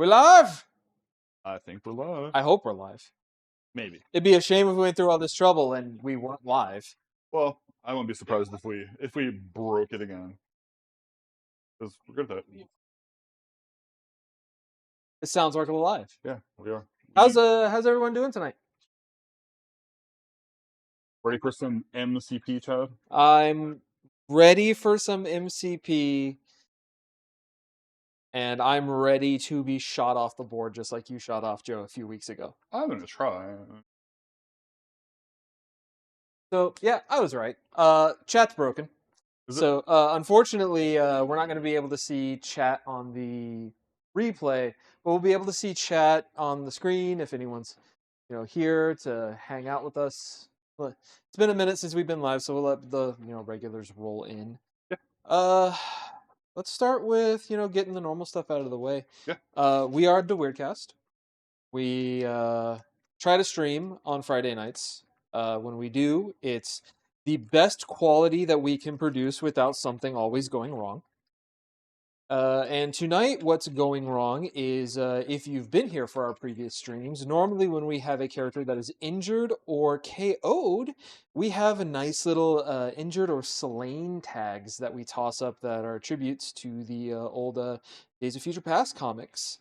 We live? I think we're live. I hope we're live. Maybe. It'd be a shame if we went through all this trouble and we weren't live. Well, I won't be surprised if we broke it again. Because we're good at that. It sounds like we're live. Yeah, we are. How's everyone doing tonight? Ready for some MCP, Chad? I'm ready for some MCP, and I'm ready to be shot off the board just like you shot off Joe a few weeks ago. I'm gonna try. So yeah, I was right. Chat's broken. So unfortunately, we're not going to be able to see chat on the replay, but we'll be able to see chat on the screen if anyone's here to hang out with us. It's been a minute since we've been live, so we'll let the regulars roll in. Yeah. Let's start with getting the normal stuff out of the way. Yeah. We are the Weirdcast. We try to stream on Friday nights. When we do, it's the best quality that we can produce without something always going wrong. And tonight, what's going wrong is if you've been here for our previous streams, normally when we have a character that is injured or KO'd, we have a nice little injured or slain tags that we toss up that are tributes to the old Days of Future Past comics.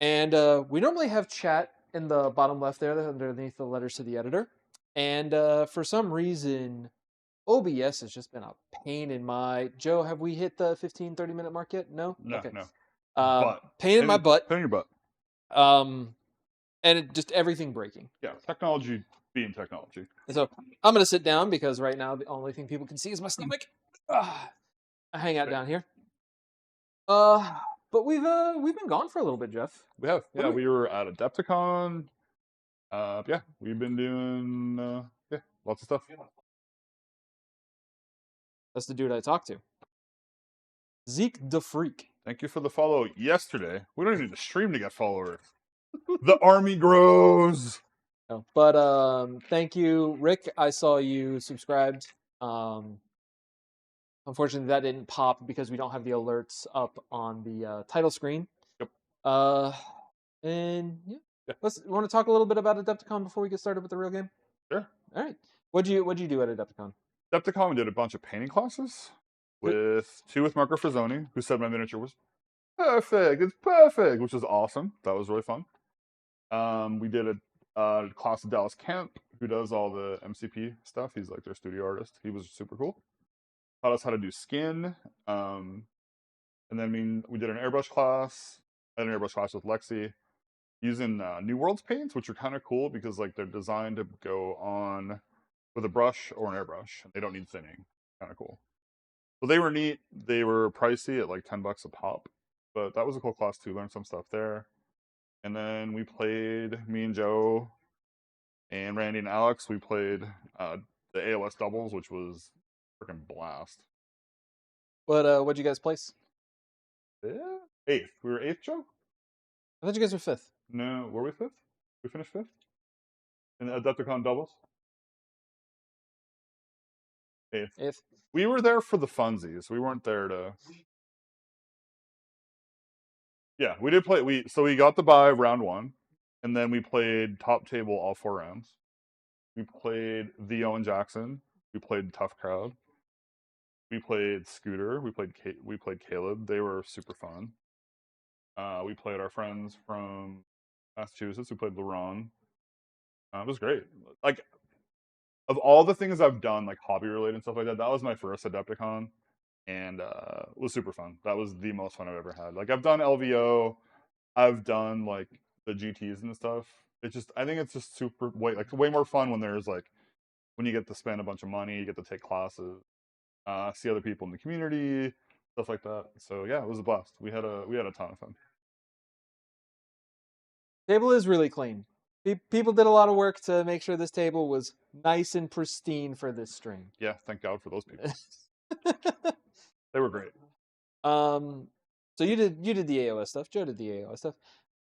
And we normally have chat in the bottom left there underneath the letters to the editor. And for some reason, OBS has just been a pain in my... Joe, have we hit the 15-30 minute mark yet? No? No, okay. no. Pain in my butt. Pain in your butt. And it just everything breaking. Yeah, technology being technology. So I'm going to sit down because right now the only thing people can see is my stomach. I hang out down here. But we've been gone for a little bit, Jeff. We have. Yeah, we were at Adepticon. Yeah, we've been doing lots of stuff. That's the dude I talked to. Zeke the Freak. Thank you for the follow yesterday. We don't even need to stream to get followers. The army grows. No, but thank you, Rick. I saw you subscribed. Unfortunately, that didn't pop because we don't have the alerts up on the title screen. Yep. And yeah. You want to talk a little bit about Adepticon before we get started with the real game? Sure. All right. What'd you do at Adepticon? Adepticon, we did a bunch of painting classes with Marco Frazzoni, who said my miniature was perfect. It's perfect, which is awesome. That was really fun. We did a class with Dallas Kemp, who does all the MCP stuff. He's like their studio artist. He was super cool. Taught us how to do skin. And then we did an airbrush class. I had an airbrush class with Lexi using New Worlds paints, which are kind of cool because like they're designed to go on with a brush or an airbrush. They don't need thinning. Kind of cool. So they were neat. They were pricey at like $10 a pop, but that was a cool class too. Learned some stuff there. And then we played, me and Joe and Randy and Alex, we played the AOS doubles, which was freaking blast. What'd you guys place? Yeah, 8th. We were 8th, Joe? I thought you guys were 5th. No, were we 5th? We finished 5th? In the Adepticon doubles? 8th. We were there for the funsies. We weren't there to... Yeah, we did play... So we got the bye round 1, and then we played top table all 4 rounds. We played the Owen Jackson. We played Tough Crowd. We played Scooter. We played Caleb. They were super fun. We played our friends from Massachusetts. We played LeRon. It was great. Like, of all the things I've done, like hobby related and stuff like that, that was my first Adepticon, and it was super fun. That was the most fun I've ever had. Like, I've done LVO, I've done like the GTs and stuff. It's just, I think it's just way more fun when there's like, when you get to spend a bunch of money, you get to take classes, see other people in the community, stuff like that. So yeah, it was a blast. We had a ton of fun. Table is really clean. People did a lot of work to make sure this table was nice and pristine for this stream. Yeah, thank God for those people. They were great. So you did the AOS stuff. Joe did the AOS stuff.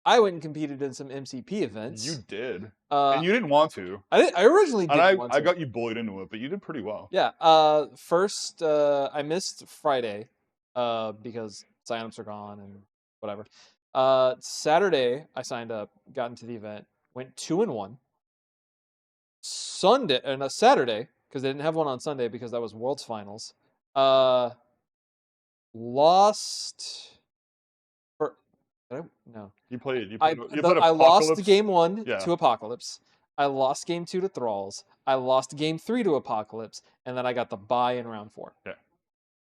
I went and competed in some MCP events. You did, and you didn't want to. I originally didn't want to. I got you bullied into it, but you did pretty well. Yeah. First, I missed Friday because signups are gone and whatever. Saturday I signed up, got into the event, went 2-1. Sunday and a Saturday because they didn't have one on Sunday because that was World's Finals. Uh, lost. For, no, You played I lost Apocalypse. game 1 Yeah. to Apocalypse. I lost game 2 to Thralls. I lost game 3 to Apocalypse, and then I got the bye in round 4. Yeah.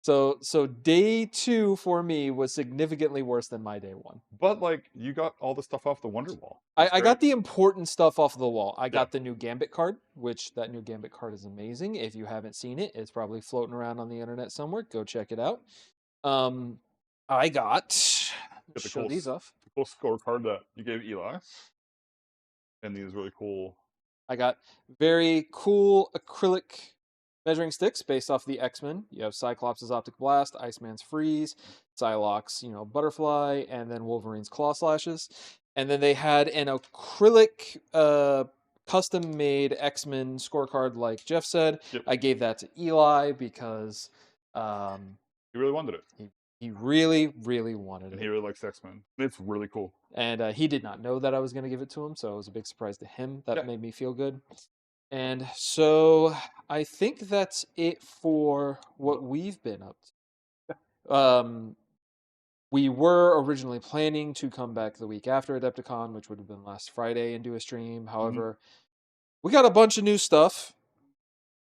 So day 2 for me was significantly worse than my day 1. But like you got all the stuff off the Wonder Wall. I got the important stuff off the wall. I Yeah. got the new Gambit card, which that new Gambit card is amazing. If you haven't seen it, it's probably floating around on the internet somewhere. Go check it out. I got Get the show these off. cool scorecard that you gave Eli, and these really cool. I got very cool acrylic measuring sticks based off the X-Men. You have Cyclops' Optic Blast, Iceman's Freeze, Psylocke's, Butterfly, and then Wolverine's Claw Slashes. And then they had an acrylic custom-made X-Men scorecard, like Jeff said. Yep. I gave that to Eli because He really wanted it. he really, really wanted And it. he really likes X-Men. It's really cool. And he did not know that I was going to give it to him, so it was a big surprise to him. That made me feel good. And so I think that's it for what we've been up to. We were originally planning to come back the week after Adepticon, which would have been last Friday, and do a stream. However, we got a bunch of new stuff,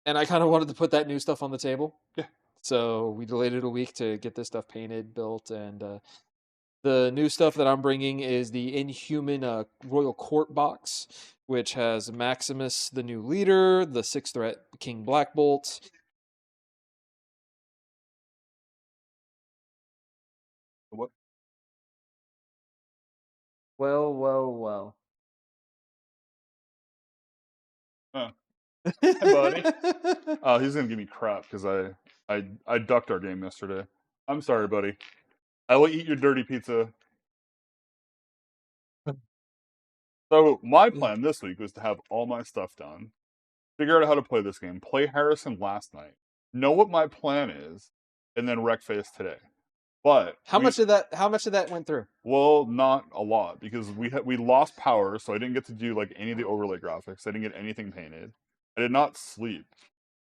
and I kind of wanted to put that new stuff on the table. Yeah. So we delayed it a week to get this stuff painted, built, and the new stuff that I'm bringing is the Inhuman Royal Court box, which has Maximus, the new leader, the 6th threat King Black Bolt. What? Well, well, well. Huh. Hey, buddy. Oh, he's gonna give me crap because I ducked our game yesterday. I'm sorry, buddy. I will eat your dirty pizza. So my plan this week was to have all my stuff done, figure out how to play this game, play Harrison last night, know what my plan is, and then wreck face today. But How much of that went through? well, not a lot because we lost power, so I didn't get to do like any of the overlay graphics. I didn't get anything painted. I did not sleep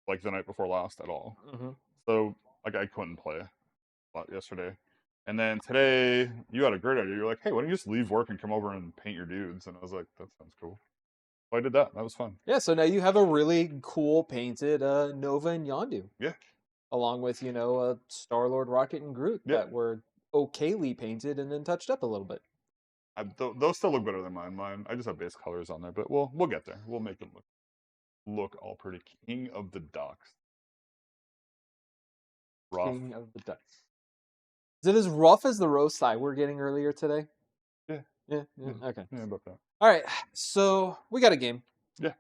like the night before last at all. Mm-hmm. So like I couldn't play a lot yesterday. And then today you had a great idea. You're like, hey, why don't you just leave work and come over and paint your dudes? And I was like, that sounds cool. So I did that. That was fun. Yeah, so now you have a really cool painted Nova and Yondu. Yeah. Along with, Star-Lord, Rocket, and Groot that were okayly painted and then touched up a little bit. Those still look better than mine. I just have base colors on there, but we'll get there. We'll make them look all pretty. King of the Ducks. Rough. King of the Ducks. Is it as rough as the roast I were getting earlier today? Yeah. Yeah. Okay. Yeah, about that. All right. So we got a game. Yeah.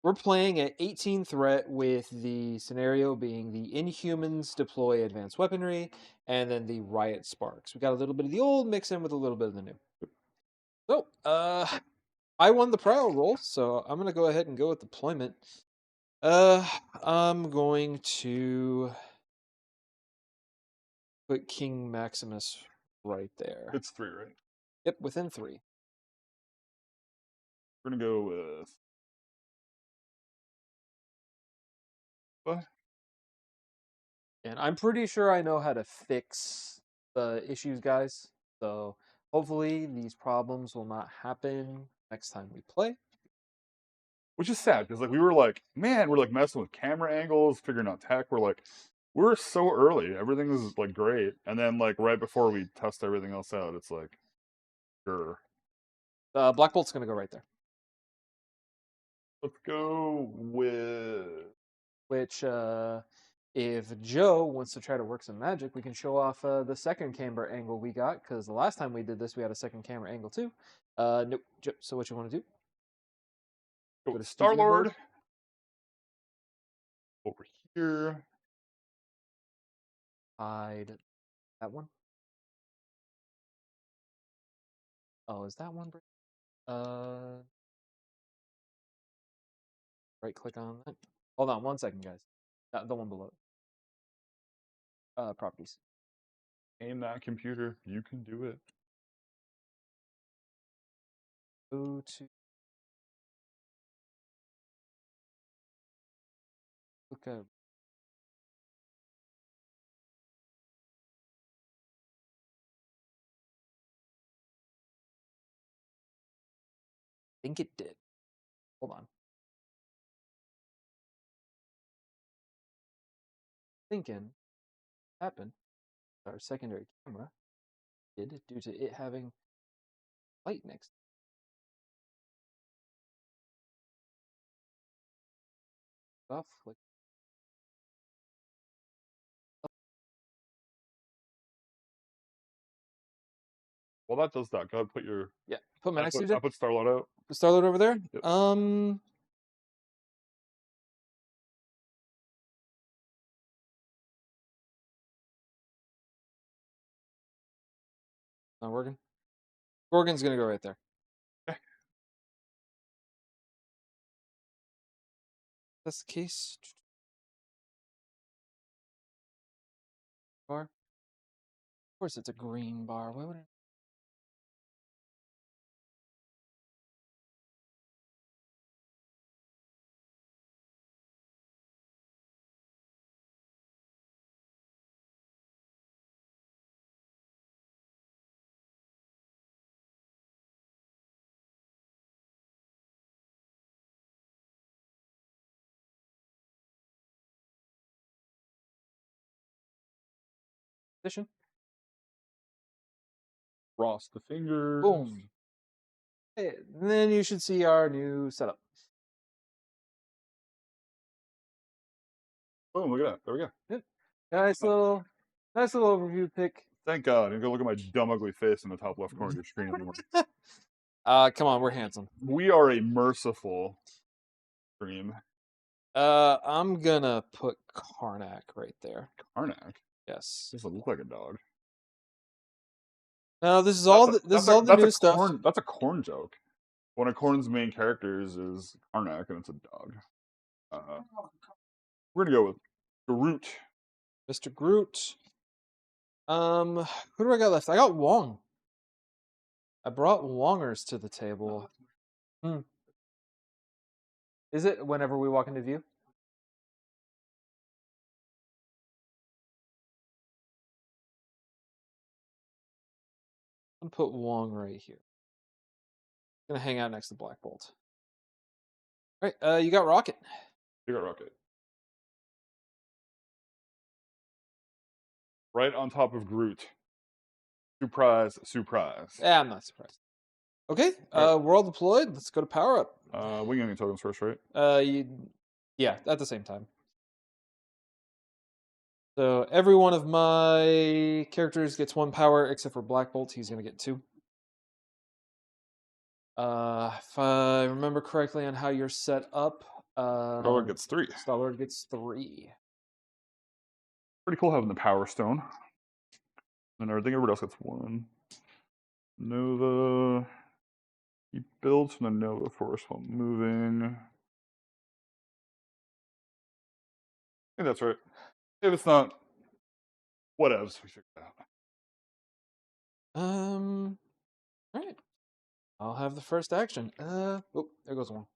We're playing at 18 threat with the scenario being the Inhumans deploy advanced weaponry and then the Riot Sparks. We got a little bit of the old mixed in with a little bit of the new. So, I won the prior roll, so I'm gonna go ahead and go with deployment. I'm going to put King Maximus right there. It's 3, right? Yep, within 3. We're gonna go with what? And I'm pretty sure I know how to fix the issues, guys. So hopefully these problems will not happen next time we play. Which is sad because like we were like, man, we're like messing with camera angles, figuring out tech. We're so early. Everything is like great, and then like right before we test everything else out, it's like, sure. Black Bolt's gonna go right there. Let's go with Which, if Joe wants to try to work some magic, we can show off the second camera angle we got. Because the last time we did this, we had a second camera angle too. Nope. So what you want to do? go Go with to Star-Lord over here. Hide that one. Oh, is that one? Right click on that. Hold on 1 second, guys. The one below. Properties. Aim that computer. You can do it. Go to look at. I think it did. Hold on. Thinking happened. Our secondary camera did due to it having light next. Stuff like Well, that does that. Go ahead, put your. yeah. Put my next dude I put Starlord out. Starload over there. Yep. Not working. Gorgon's gonna go right there. Okay. That's the case. Bar. Of course, it's a green bar. Why would it? Position. Cross the fingers. Boom. Hey, then you should see our new setup. Boom! Look at that. There we go. Yep. Nice little overview pic. Thank God. You can look at my dumb, ugly face in the top left corner of your screen anymore. Come on, we're handsome. We are a merciful stream. I'm gonna put Karnak right there. Karnak. Yes. Doesn't look like a dog. Now this is all the new stuff. That's a corn joke. One of Corn's main characters is Karnak, and it's a dog. We're gonna go with Groot. Mr. Groot. Who do I got left? I got Wong. I brought Wongers to the table. Is it whenever we walk into view? I'm gonna put Wong right here. Gonna hang out next to Black Bolt. All right, you got Rocket. You got Rocket. Right on top of Groot. Surprise, surprise. Yeah, I'm not surprised. Okay, we're all deployed. Let's go to power up. Wing tokens first, right? Yeah, at the same time. So every one of my characters gets 1 power, except for Black Bolt. He's gonna get 2. If I remember correctly on how you're set up, Starlord gets 3. Starlord gets 3. Pretty cool having the Power Stone. And everything, everybody else gets 1. Nova. He builds from the Nova Force while moving. I think that's right. If it's not, whatevs. We figured it out. All right. I'll have the first action. Oh, there goes one.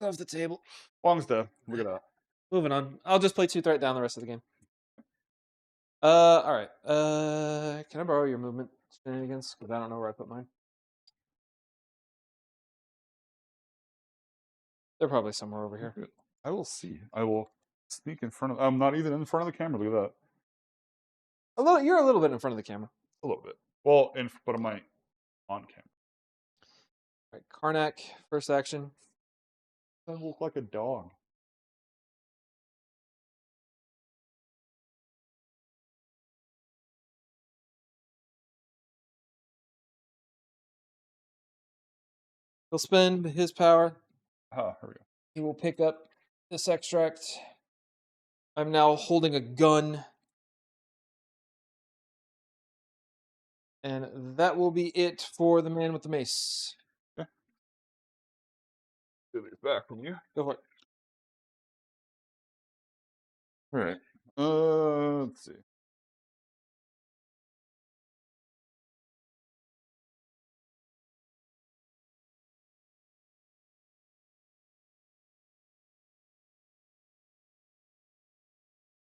Off the table. Wong's dead. Look at that. Moving on. I'll just play 2 threat down the rest of the game. All right. Can I borrow your movement shenanigans? Because I don't know where I put mine. They're probably somewhere over here. I will see. I will sneak in front of. I'm not even in front of the camera. Look at that. You're a little bit in front of the camera. A little bit. Well, but am I on camera? All right, Karnak, first action. Doesn't look like a dog. He'll spend his power. Here we go. He will pick up this extract. I'm now holding a gun. And that will be it for the man with the mace. Okay. Get these back from you. Go for it. All right. Let's see.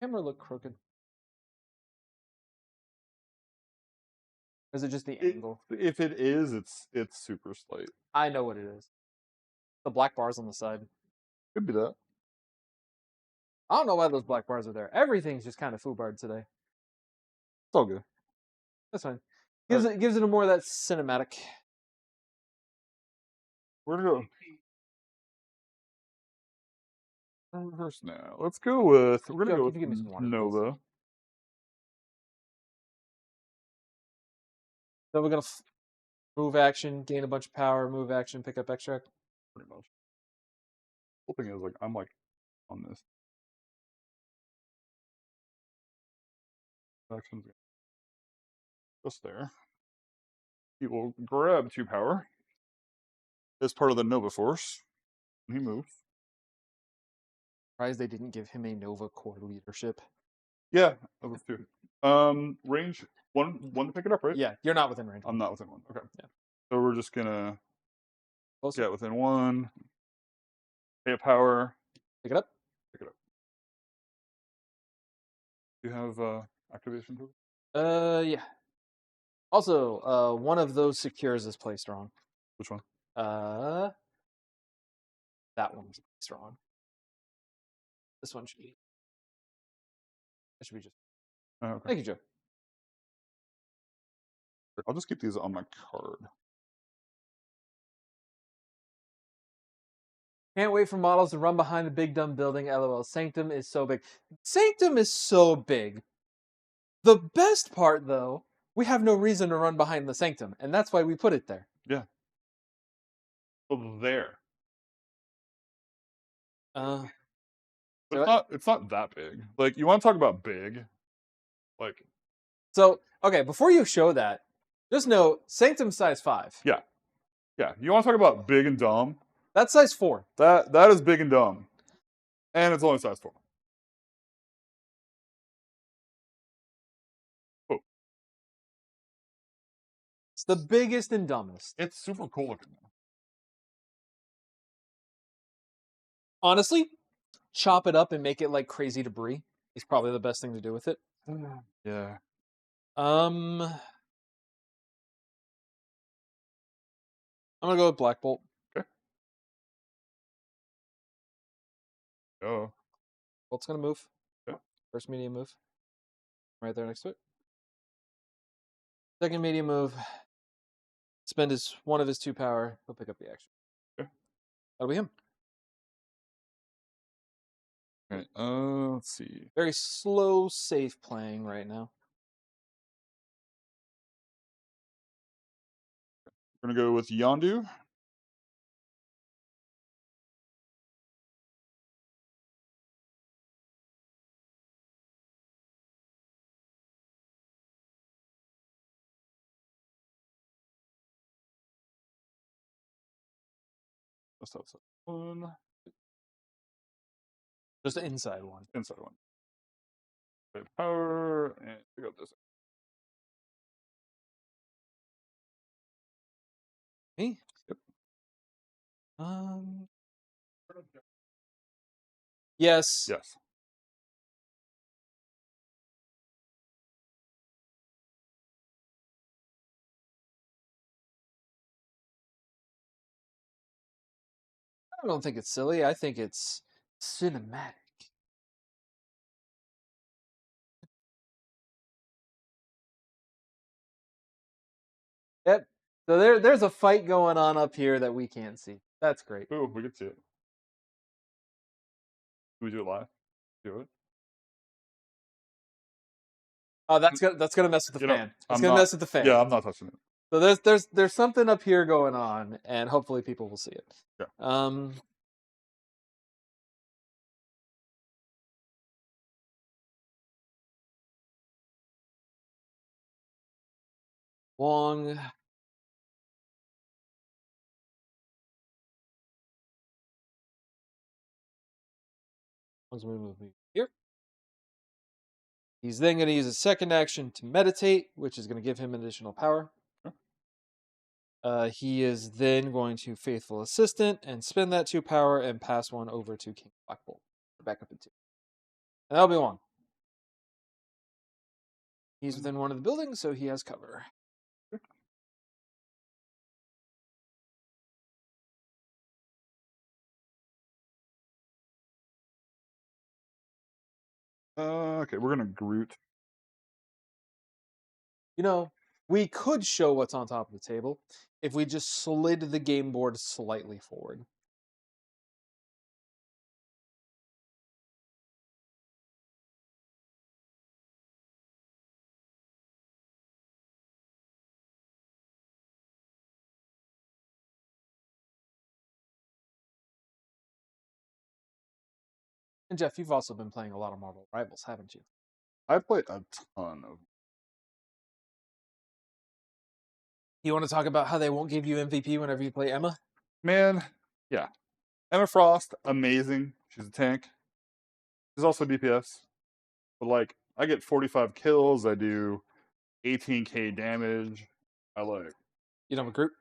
Camera look crooked. Or is it just the angle? If it is, it's super slight. I know what it is. The black bars on the side. Could be that. I don't know why those black bars are there. Everything's just kind of foobarred today. It's all good. That's fine. Gives it a more of that cinematic. Where to go? Reverse now. Let's go with. We're gonna Joe, go could you give me some with water, please? Nova. So we're gonna move action, gain a bunch of power, move action, pick up extract. Pretty much. The whole thing is like I'm like on this. Actions just there. He will grab 2 power as part of the Nova Force. And he moves. Surprised they didn't give him a Nova Core leadership. Yeah, that was 2. Range one to pick it up, right? Yeah, you're not within range. I'm not within 1. Okay. Yeah. So we're just gonna Closer. get within 1. Pay a power. Pick it up. Pick it up. Do you have activation to it? Yeah. Also, one of those secures is placed wrong. Which one? That one's placed wrong. This one should be. That should be just. Okay. Thank you, Joe. I'll just keep these on my card. Can't wait for models to run behind the big dumb building. LOL. Sanctum is so big. Sanctum is so big. The best part, though, we have no reason to run behind the Sanctum, and that's why we put it there. Yeah. Well, there. Uh, But it's not that big. Like you want to talk about big, like so okay, before you show that, just know Sanctum size 5. yeah. You want to talk about big and dumb? That's size 4. That is big and dumb, and it's only size 4. Oh, It's the biggest and dumbest. it's super cool looking. Honestly, chop it up and make it like crazy debris is probably the best thing to do with it. Yeah. I'm gonna go with Black Bolt. Okay. Oh. Bolt's gonna move. Okay. First medium move. Right there next to it. Second medium move. Spend one of his 2 power. He'll pick up the action. Okay. That'll be him. Okay. Let's see. Very slow, safe playing right now. We're gonna go with Yondu. Just outside one. Just the inside one. Inside one. Okay, power and pick up this. Me? Yep. Yes. Yes. I don't think it's silly. I think it's cinematic. Yep. So there's a fight going on up here that we can't see. That's great. Ooh, we can see it. Can we do it live? Do it. Oh, that's gonna mess with the fan. It's gonna mess with the fan. Yeah, I'm not touching it. So there's something up here going on, and hopefully people will see it. Yeah. Wong. Wong's gonna move me here. He's then going to use his second action to meditate, which is going to give him additional power. He is then going to Faithful Assistant and spend that 2 power and pass 1 over to King Black Bolt. Back up at 2. And that'll be 1. He's within one of the buildings, so he has cover. Okay, we're gonna Groot. You know, we could show what's on top of the table if we just slid the game board slightly forward. And Jeff, you've also been playing a lot of Marvel Rivals, haven't you? I played a ton of. You want to talk about how they won't give you MVP whenever you play Emma? Man, yeah. Emma Frost, amazing. She's a tank. She's also DPS. But like, I get 45 kills. I do 18k damage. I like. You don't have a group?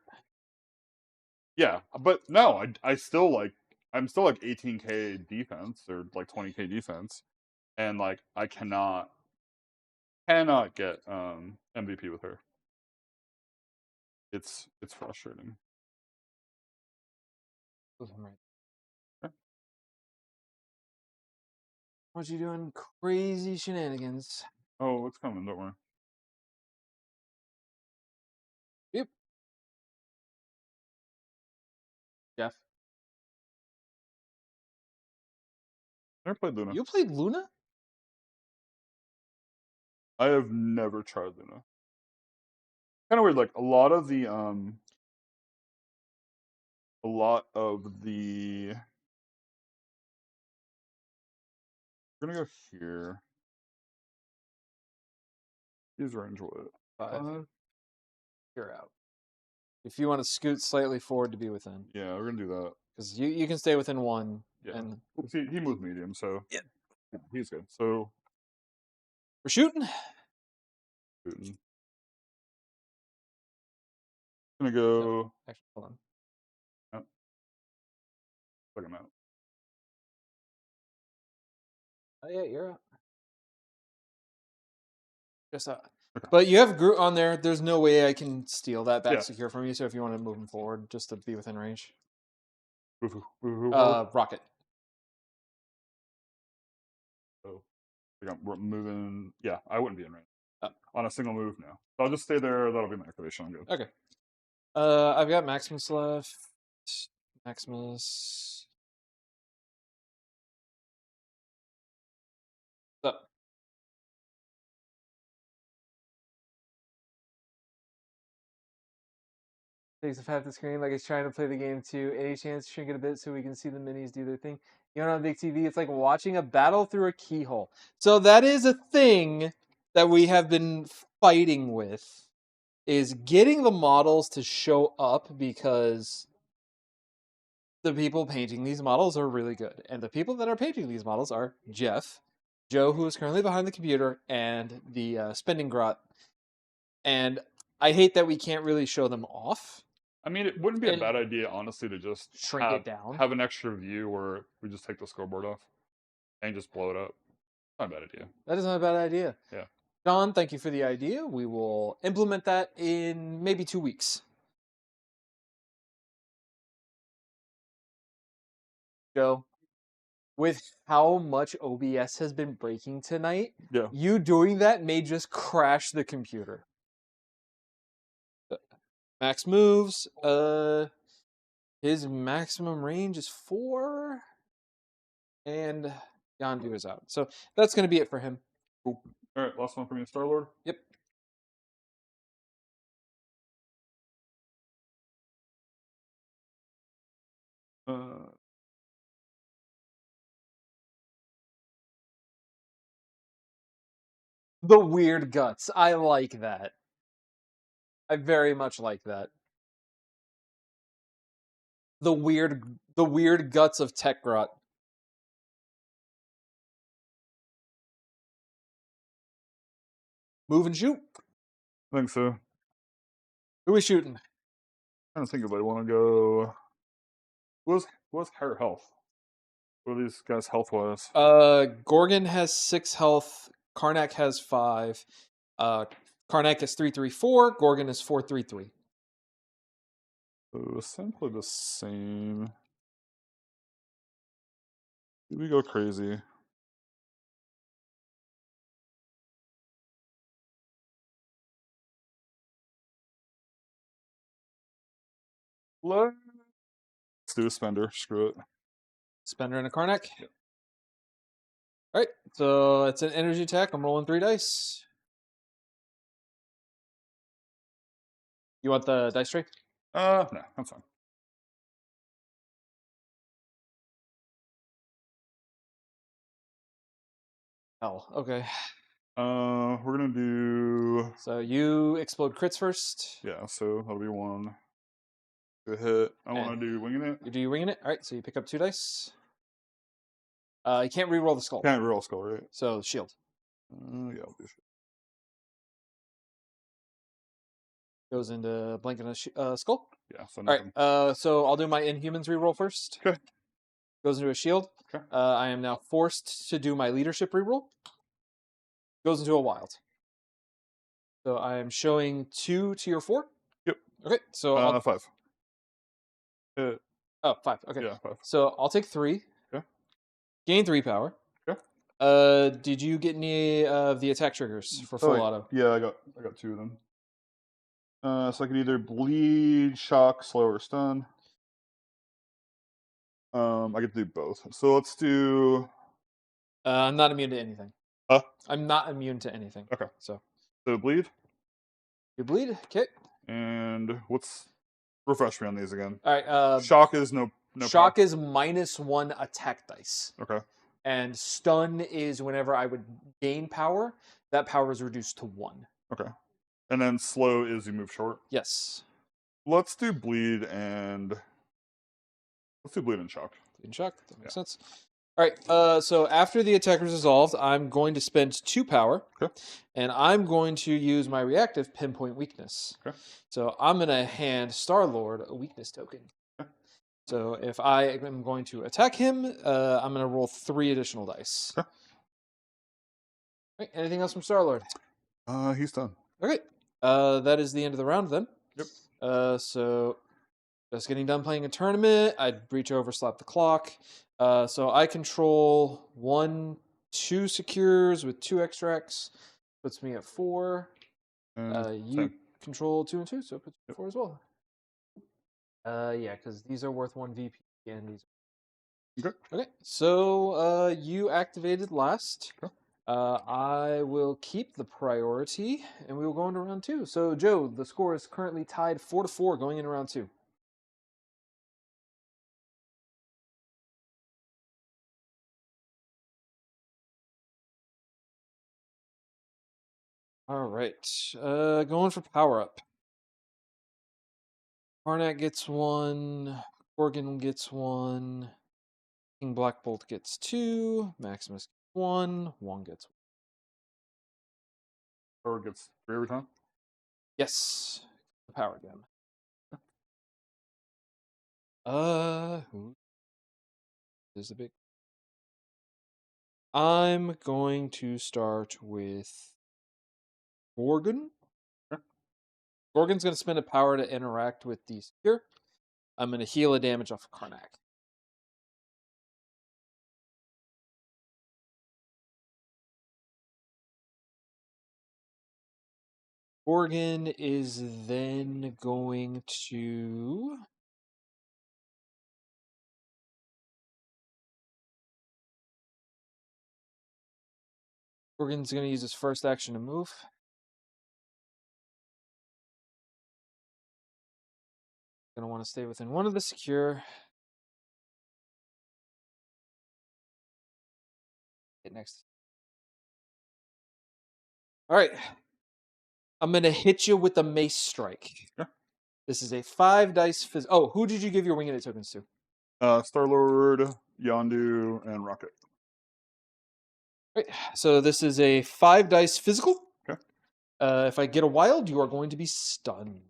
Yeah, but no, I still like. I'm still like 18k defense or like 20k defense, and like I cannot get MVP with her. It's frustrating. Right. What you doing? Crazy shenanigans. Oh, it's coming. Don't worry. Yep. Jeff, Never played Luna. you played Luna? I have never tried Luna. Kind of weird. Like a lot of the. We're gonna go here. Use range what? 5. You're out. If you want to scoot slightly forward to be within. Yeah, we're gonna do that. Because you can stay within 1. Yeah. And He moves medium, so yeah, he's good. So we're shooting. Putin. Gonna go. No, actually, hold on. Oh. Check him out. Oh yeah, you're out. Just out. Okay. But you have Groot on there. There's no way I can steal that back secure from you. So if you want to move him forward, just to be within range. Rocket. Oh, we're moving. Yeah, I wouldn't be in range on a single move now. So I'll just stay there. That'll be my activation. I'm good. Okay. I've got Maximus left. Maximus. Up. Takes a half the screen like it's trying to play the game too. Any chance shrink it a bit so we can see the minis do their thing? You know, on a big TV, it's like watching a battle through a keyhole. So that is a thing that we have been fighting with, is getting the models to show up, because the people painting these models are really good. And the people that are painting these models are Jeff, Joe, who is currently behind the computer, and the spending grot. And I hate that we can't really show them off. I mean, it wouldn't be a bad idea, honestly, to just shrink it down. Have an extra view where we just take the scoreboard off and just blow it up. Not a bad idea. That is not a bad idea. Yeah. John, thank you for the idea. We will implement that in maybe 2 weeks. Joe, with how much OBS has been breaking tonight, you doing that may just crash the computer. Max moves. His maximum range is 4. And Yondu is out. So that's going to be it for him. Cool. All right, last one for me, Star-Lord. Yep. The weird guts. I like that. I very much like that. The weird guts of Tech. Move and shoot. I think so. Who we shooting? I don't think anybody want to go. What's higher health? What are these guys health wise? Gorgon has 6 health. Karnak has 5. Karnak is 334. Gorgon is 433. So essentially the same. We go crazy. Let's do a spender. Screw it. Spender and a Karnak. All right, so it's an energy attack. I'm rolling 3 dice. You want the dice tray? No, that's fine. Oh, okay. We're gonna do. So you explode crits first. Yeah, so that'll be 1. Good hit. I want to do winging it. You do winging it. All right, so you pick up 2 dice. You can't re-roll the skull. Can't reroll skull, right? So shield Yeah, I'll do shit. goes into blank and a skull. Yeah, so All nothing. right. So I'll do my Inhumans re-roll first. Okay. Goes into a shield. Okay. I am now forced to do my leadership reroll. Goes into a wild. So I am showing 2 to your 4. Yep. Okay. So 5. Oh, 5. Okay. Yeah, 5. So I'll take 3. Okay. Gain 3 power. Okay. Did you get any of the attack triggers for full auto? Yeah, I got 2 of them. So I can either bleed, shock, slow, or stun. I get to do both. So let's do. I'm not immune to anything. Huh? I'm not immune to anything. Okay. So Bleed. you bleed. Okay. And what's refresh me on these again? All right. Shock is no shock power. is -1 attack dice. Okay. And stun is whenever I would gain power, that power is reduced to 1. Okay. And then slow is you move short. Yes. Let's do bleed and shock. Bleed and shock. That makes sense. All right. So after the attack is resolved, I'm going to spend 2 power. Okay. And I'm going to use my reactive pinpoint weakness. Okay. So I'm going to hand Star-Lord a weakness token. Okay. So if I am going to attack him, I'm going to roll 3 additional dice. Okay. Right, anything else from Star-Lord? He's done. Okay. That is the end of the round then. Yep. So just getting done playing a tournament, I'd reach over, slap the clock. So I control 1, 2 secures with 2 extracts. Puts me at 4. You control 2 and 2, so it puts you at 4 as well. Yeah, because these are worth 1 VP and these. Okay. So you activated last. Okay. I will keep the priority, and we will go into round 2. So Joe, the score is currently tied 4-4 going into round 2. All right. Going for power up. Karnak gets 1. Gorgon gets 1. King Black Bolt gets 2. Maximus gets 1. Wong gets 1. Or gets 3 every time? Yes. Power gem. Who is a big? I'm going to start with Gorgon. Okay. Gorgon's going to spend a power to interact with the secure. I'm going to heal a damage off of Karnak. Gorgon is then going to Gorgon's going to use his first action to move. Going to want to stay within 1 of the secure. Get next. All right. I'm going to hit you with a mace strike. Yeah. This is a 5 dice. Oh, who did you give your winged tokens to? Star-Lord, Yondu, and Rocket. Right. So this is a 5 dice physical. Okay. If I get a wild, you are going to be stunned.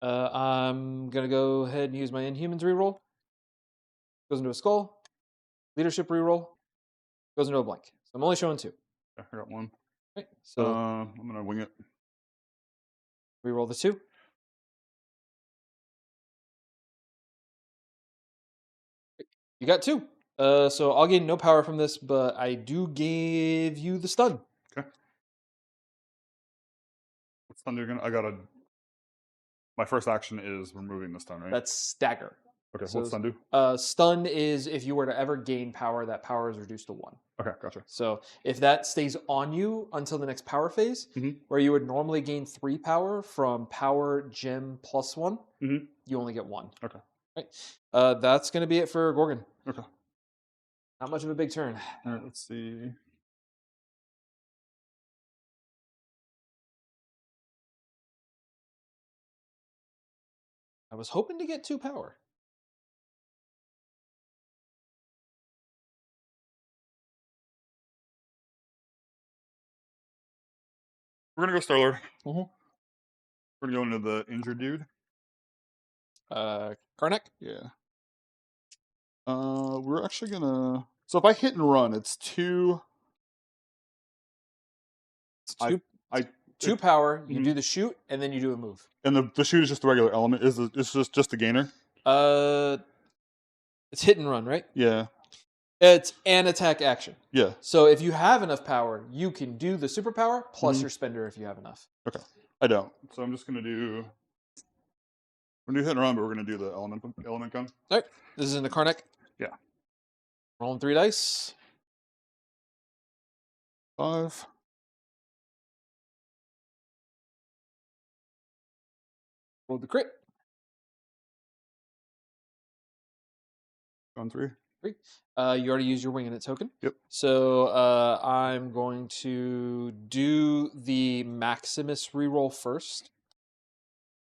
I'm gonna go ahead and use my Inhumans reroll. Goes into a skull. Leadership reroll. Goes into a blank. So I'm only showing 2. I got one. Okay, so I'm gonna wing it. reroll the 2. You got 2. So I'll gain no power from this, but I do give you the stun. Okay. What's thunder gonna? I got a. My first action is removing the stun, right? That's stagger. Okay. So What's stun do? Stun is if you were to ever gain power, that power is reduced to 1. Okay, gotcha. So if that stays on you until the next power phase, where you would normally gain 3 power from power gem plus 1, you only get 1. Okay. Right. That's going to be it for Gorgon. Okay. Not much of a big turn. All right. Let's see. I was hoping to get 2 power. We're gonna go Star-Lord. We're gonna go into the injured dude. Karnak? Yeah. We're actually gonna. So if I hit and run, it's 2. It's I 2 power. You do the shoot, and then you do a move. And the shoot is just the regular element. It's just the gainer. It's hit and run, right? Yeah. It's an attack action. Yeah. So if you have enough power, you can do the superpower plus your spender if you have enough. Okay. I don't. So I'm just gonna do. We're gonna do hit and run, but we're gonna do the element gun. All right. This is in the Karnak. Yeah. Rolling 3 dice. 5. Roll the crit. On 3. 3. You already used your wing and it token. Yep. So I'm going to do the Maximus reroll first.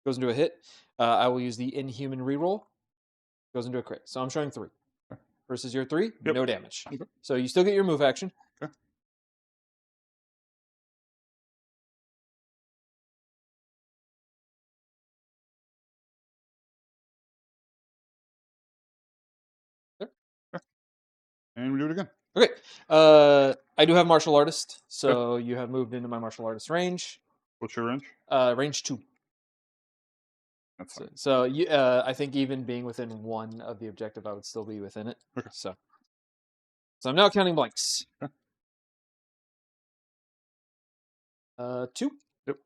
Goes into a hit. I will use the Inhuman reroll. Goes into a crit. So I'm showing 3. Okay. Versus your 3, no damage. Okay. So you still get your move action. Okay. There. Okay. And we do it again. Okay. I do have martial artist, so you have moved into my martial artist range. What's your range? Range 2. That's fine. So you, I think even being within 1 of the objective, I would still be within it. Okay. So I'm now counting blanks. Okay. 2. Yep.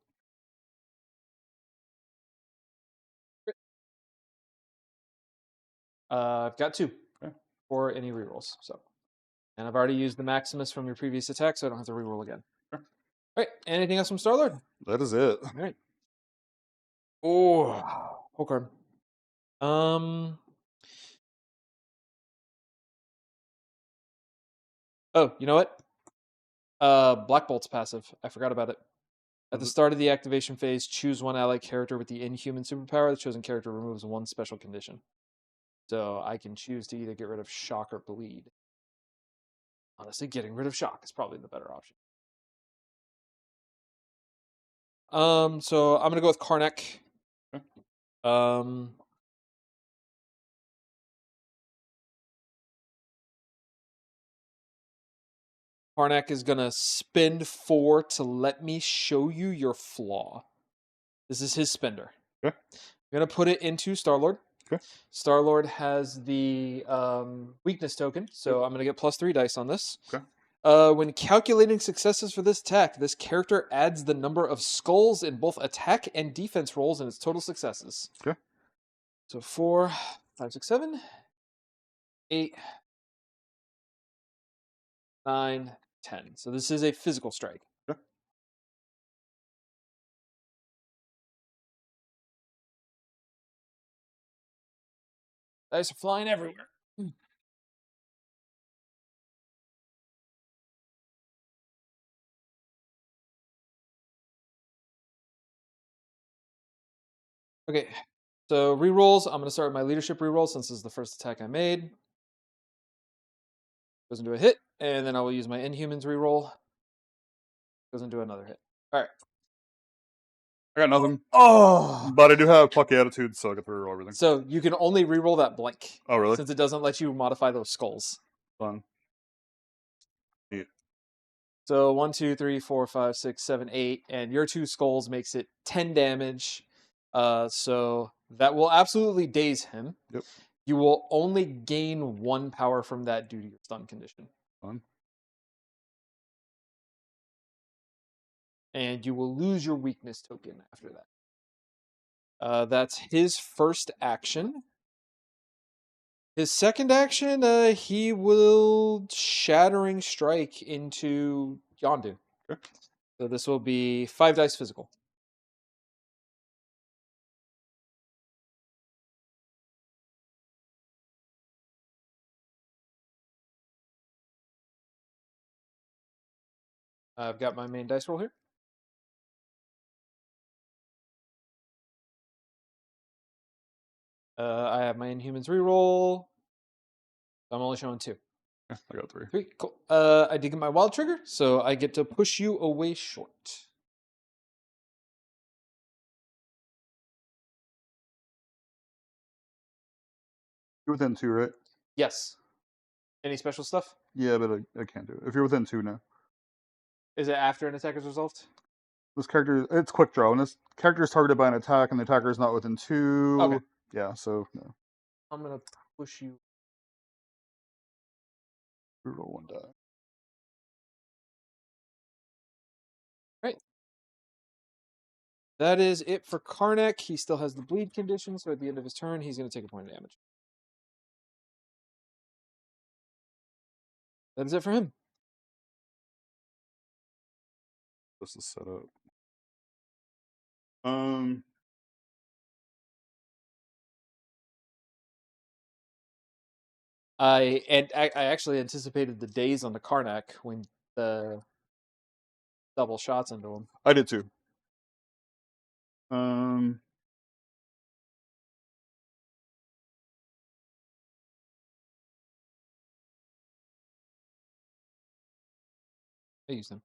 I've got 2 Okay. for any rerolls. So, and I've already used the Maximus from your previous attack, so I don't have to reroll again. Okay. All right. Anything else from Star-Lord? That is it. All right. Oh, okay. Oh, you know what? Black Bolt's passive. I forgot about it. At the start of the activation phase, choose one allied character with the Inhuman superpower. The chosen character removes 1 special condition. So I can choose to either get rid of shock or bleed. Honestly, getting rid of shock is probably the better option. So I'm gonna go with Karnak. Okay. Karnak is gonna spend 4 to let me show you your flaw. This is his spender. Okay. I'm gonna put it into Star-Lord. Okay. Star-Lord has the weakness token, so I'm gonna get +3 dice on this. Okay. When calculating successes for this attack, this character adds the number of skulls in both attack and defense rolls in its total successes. Okay. So 4, 5, 6, 7, 8, 9, 10. So this is a physical strike. Okay. Dice are flying everywhere. Okay, so rerolls. I'm going to start with my leadership reroll since this is the first attack I made. Goes into a hit, and then I will use my Inhumans reroll. Goes into another hit. All right. I got nothing, Oh! but I do have plucky attitude, so I get to reroll everything. So you can only reroll that blank. Oh, really? Since it doesn't let you modify those skulls. Fun. Neat. So 1, 2, 3, 4, 5, 6, 7, 8, and your 2 skulls makes it 10 damage. So that will absolutely daze him. Yep. You will only gain 1 power from that due to your stun condition. Fun. And you will lose your weakness token after that. That's his first action. His second action, he will Shattering Strike into Yondu. Okay. So this will be 5 dice physical. I've got my main dice roll here. I have my Inhumans reroll. I'm only showing 2. Yeah, I got 3. 3, cool. I did get my wild trigger, so I get to push you away short. You're within 2, right? Yes. Any special stuff? Yeah, but I can't do it. If you're within 2 now. Is it after an attack is resolved? This character, it's quick draw. When this character is targeted by an attack and the attacker is not within 2. Okay. Yeah, so no. I'm going to push you. Reroll 1 die. Right. That is it for Karnak. He still has the bleed condition, so at the end of his turn, he's going to take a point of damage. That is it for him. This is set up. I actually anticipated the days on the Karnak when the double shots into him. I did too. I used him.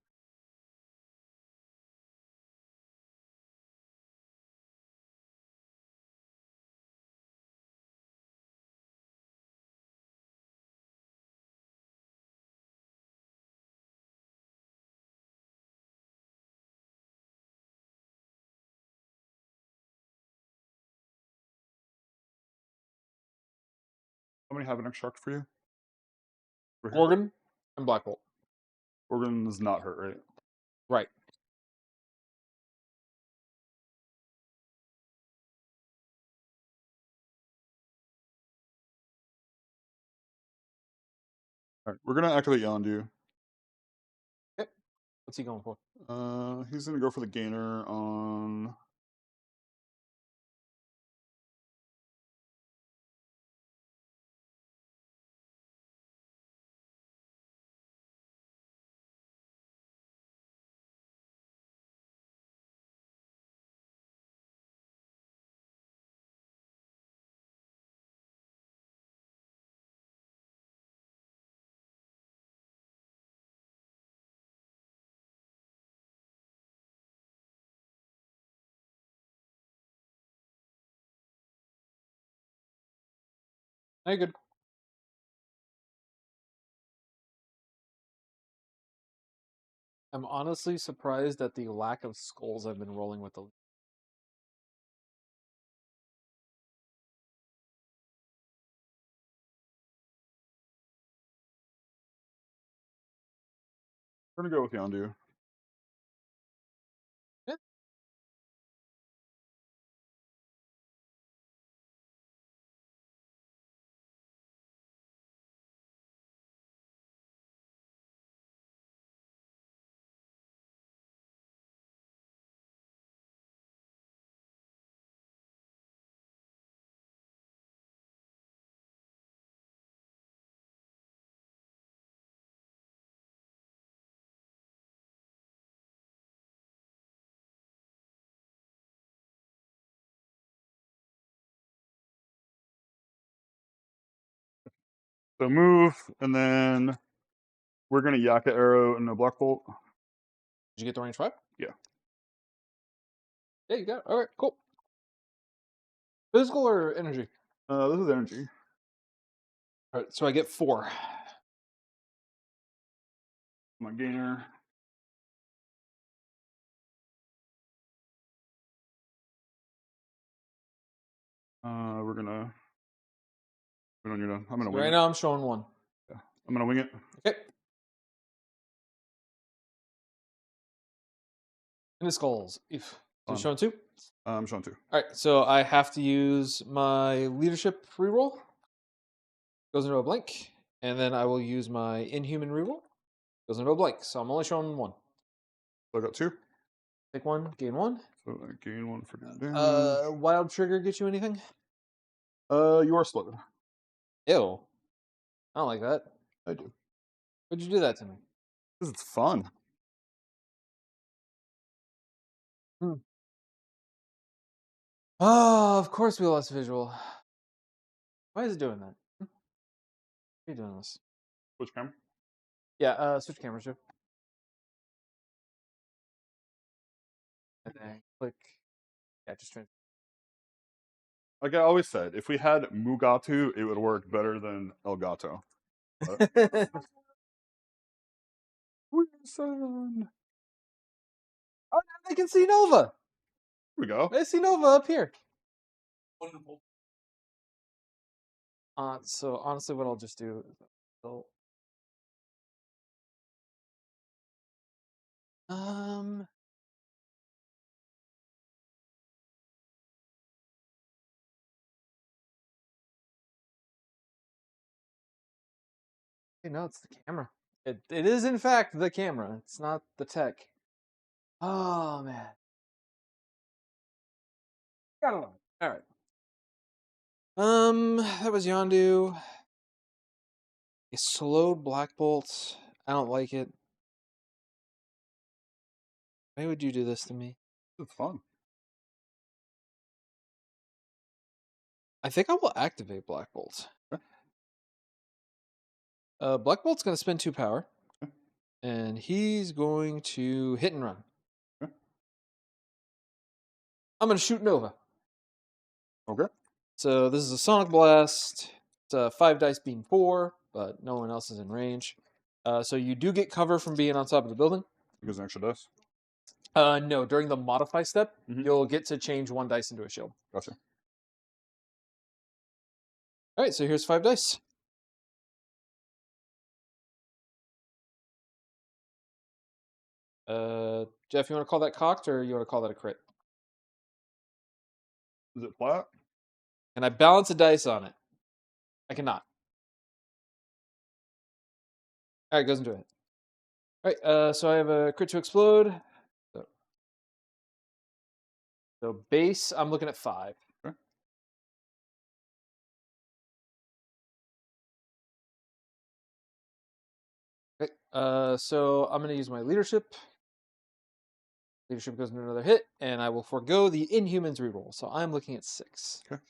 How many have an extract for you? Gorgon and Black Bolt. Organ is not hurt, right? Right. Alright, we're gonna activate Yondu. Okay. What's he going for? He's gonna go for the gainer on. Hey, good. I'm honestly surprised at the lack of skulls I've been rolling with the. We're gonna go with Yondu. Yeah. So move, and then we're gonna Yaka arrow and a black bolt. Did you get the range 5? Yeah. Yeah, you got it. All right, cool. Physical or energy? This is energy. All right, so I get 4. My gainer. We're gonna. When you're done, I'm gonna So wing right it. now I'm showing 1. Yeah, I'm gonna wing it. Okay. And the skulls. If so, showing 2. I'm showing 2. All right, so I have to use my leadership reroll. Goes into a blank, and then I will use my inhuman reroll. Goes into a blank, so I'm only showing 1. So I got 2. Take 1, gain 1. So I gain 1 for damage. Wild trigger get you anything? You are slowed. Ew. I don't like that. I do. Why'd you do that to me? Because it's fun. Oh, of course we lost visual. Why is it doing that? Why are you doing this? Which camera? Yeah, switch cameras, Joe. And then click. Yeah, just try. Like I always said, if we had Mugatu, it would work better than Elgato. Wilson. Oh, now they can see Nova. Here we go. They see Nova up here. So honestly, what I'll just do is no, it's the camera. It is in fact the camera. It's not the tech. Oh man. Gotta love it. All right. That was Yondu. A slowed Black Bolt. I don't like it. Why would you do this to me? It's fun. I think I will activate Black Bolt. Okay. Black Bolt's going to spend 2 power. Okay. And he's going to hit and run. Okay. I'm going to shoot Nova. Okay. So this is a Sonic Blast. It's a 5 dice being 4, but no one else is in range. So you do get cover from being on top of the building. Because an extra dice. No, during the modify step, Mhm. you'll get to change 1 dice into a shield. Gotcha. All right, so here's 5 dice. Jeff, you want to call that cocked or you want to call that a crit? Is it flat? Can I balance a dice on it? I cannot. All right, goes into it. All right, so I have a crit to explode. So base, I'm looking at 5. Okay. Okay, so I'm going to use my leadership. Leadership goes into another hit, and I will forego the Inhumans reroll. So I'm looking at 6. Okay.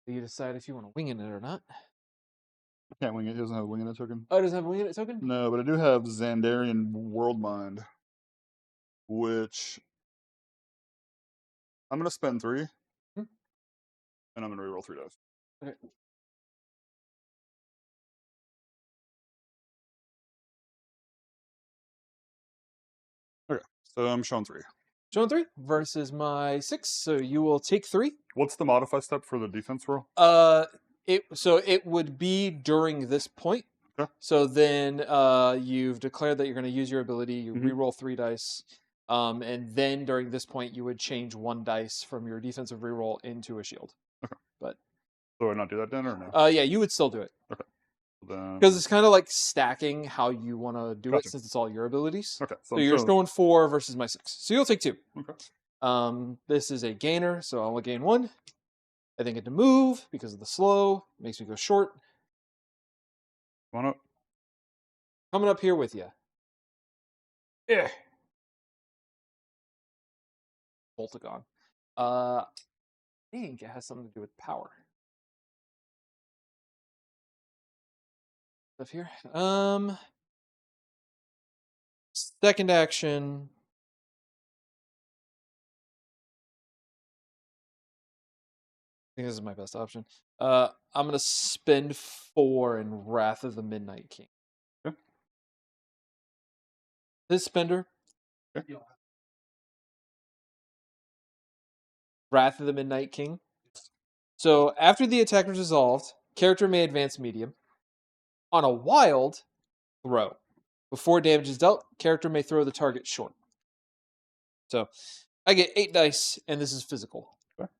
You decide if you want to wing it or not. I can't wing it. It doesn't have a wing in it token. Oh, it doesn't have a wing in it token? No, but I do have Xandarian World Mind, which I'm going to spend 3. Hmm. And I'm going to reroll 3 dice. Okay. Okay, so I'm showing 3. Showing 3 versus my 6, so you will take 3. What's the modify step for the defense roll? It would be during this point. Okay. So then you've declared that you're going to use your ability. You reroll 3 dice, and then during this point you would change 1 dice from your defensive reroll into a shield. Okay. But so I not do that then or no? Yeah, you would still do it. Okay. Because it's kind of like stacking how you want to do it since it's all your abilities. Okay. So you're showing 4 versus my 6. So you'll take 2. Okay. This is a gainer, so I'll gain 1. I then get to move because of the slow. Makes me go short. Come on up. Coming up here with you. Yeah. Boltagon. I think it has something to do with power. Stuff here. Second action. I think this is my best option. I'm gonna spend 4 in Wrath of the Midnight King. Okay. This spender. Okay. Wrath of the Midnight King. So after the attack is resolved, character may advance medium. On a wild, throw. Before damage is dealt, character may throw the target short. So I get 8 dice, and this is physical. Okay.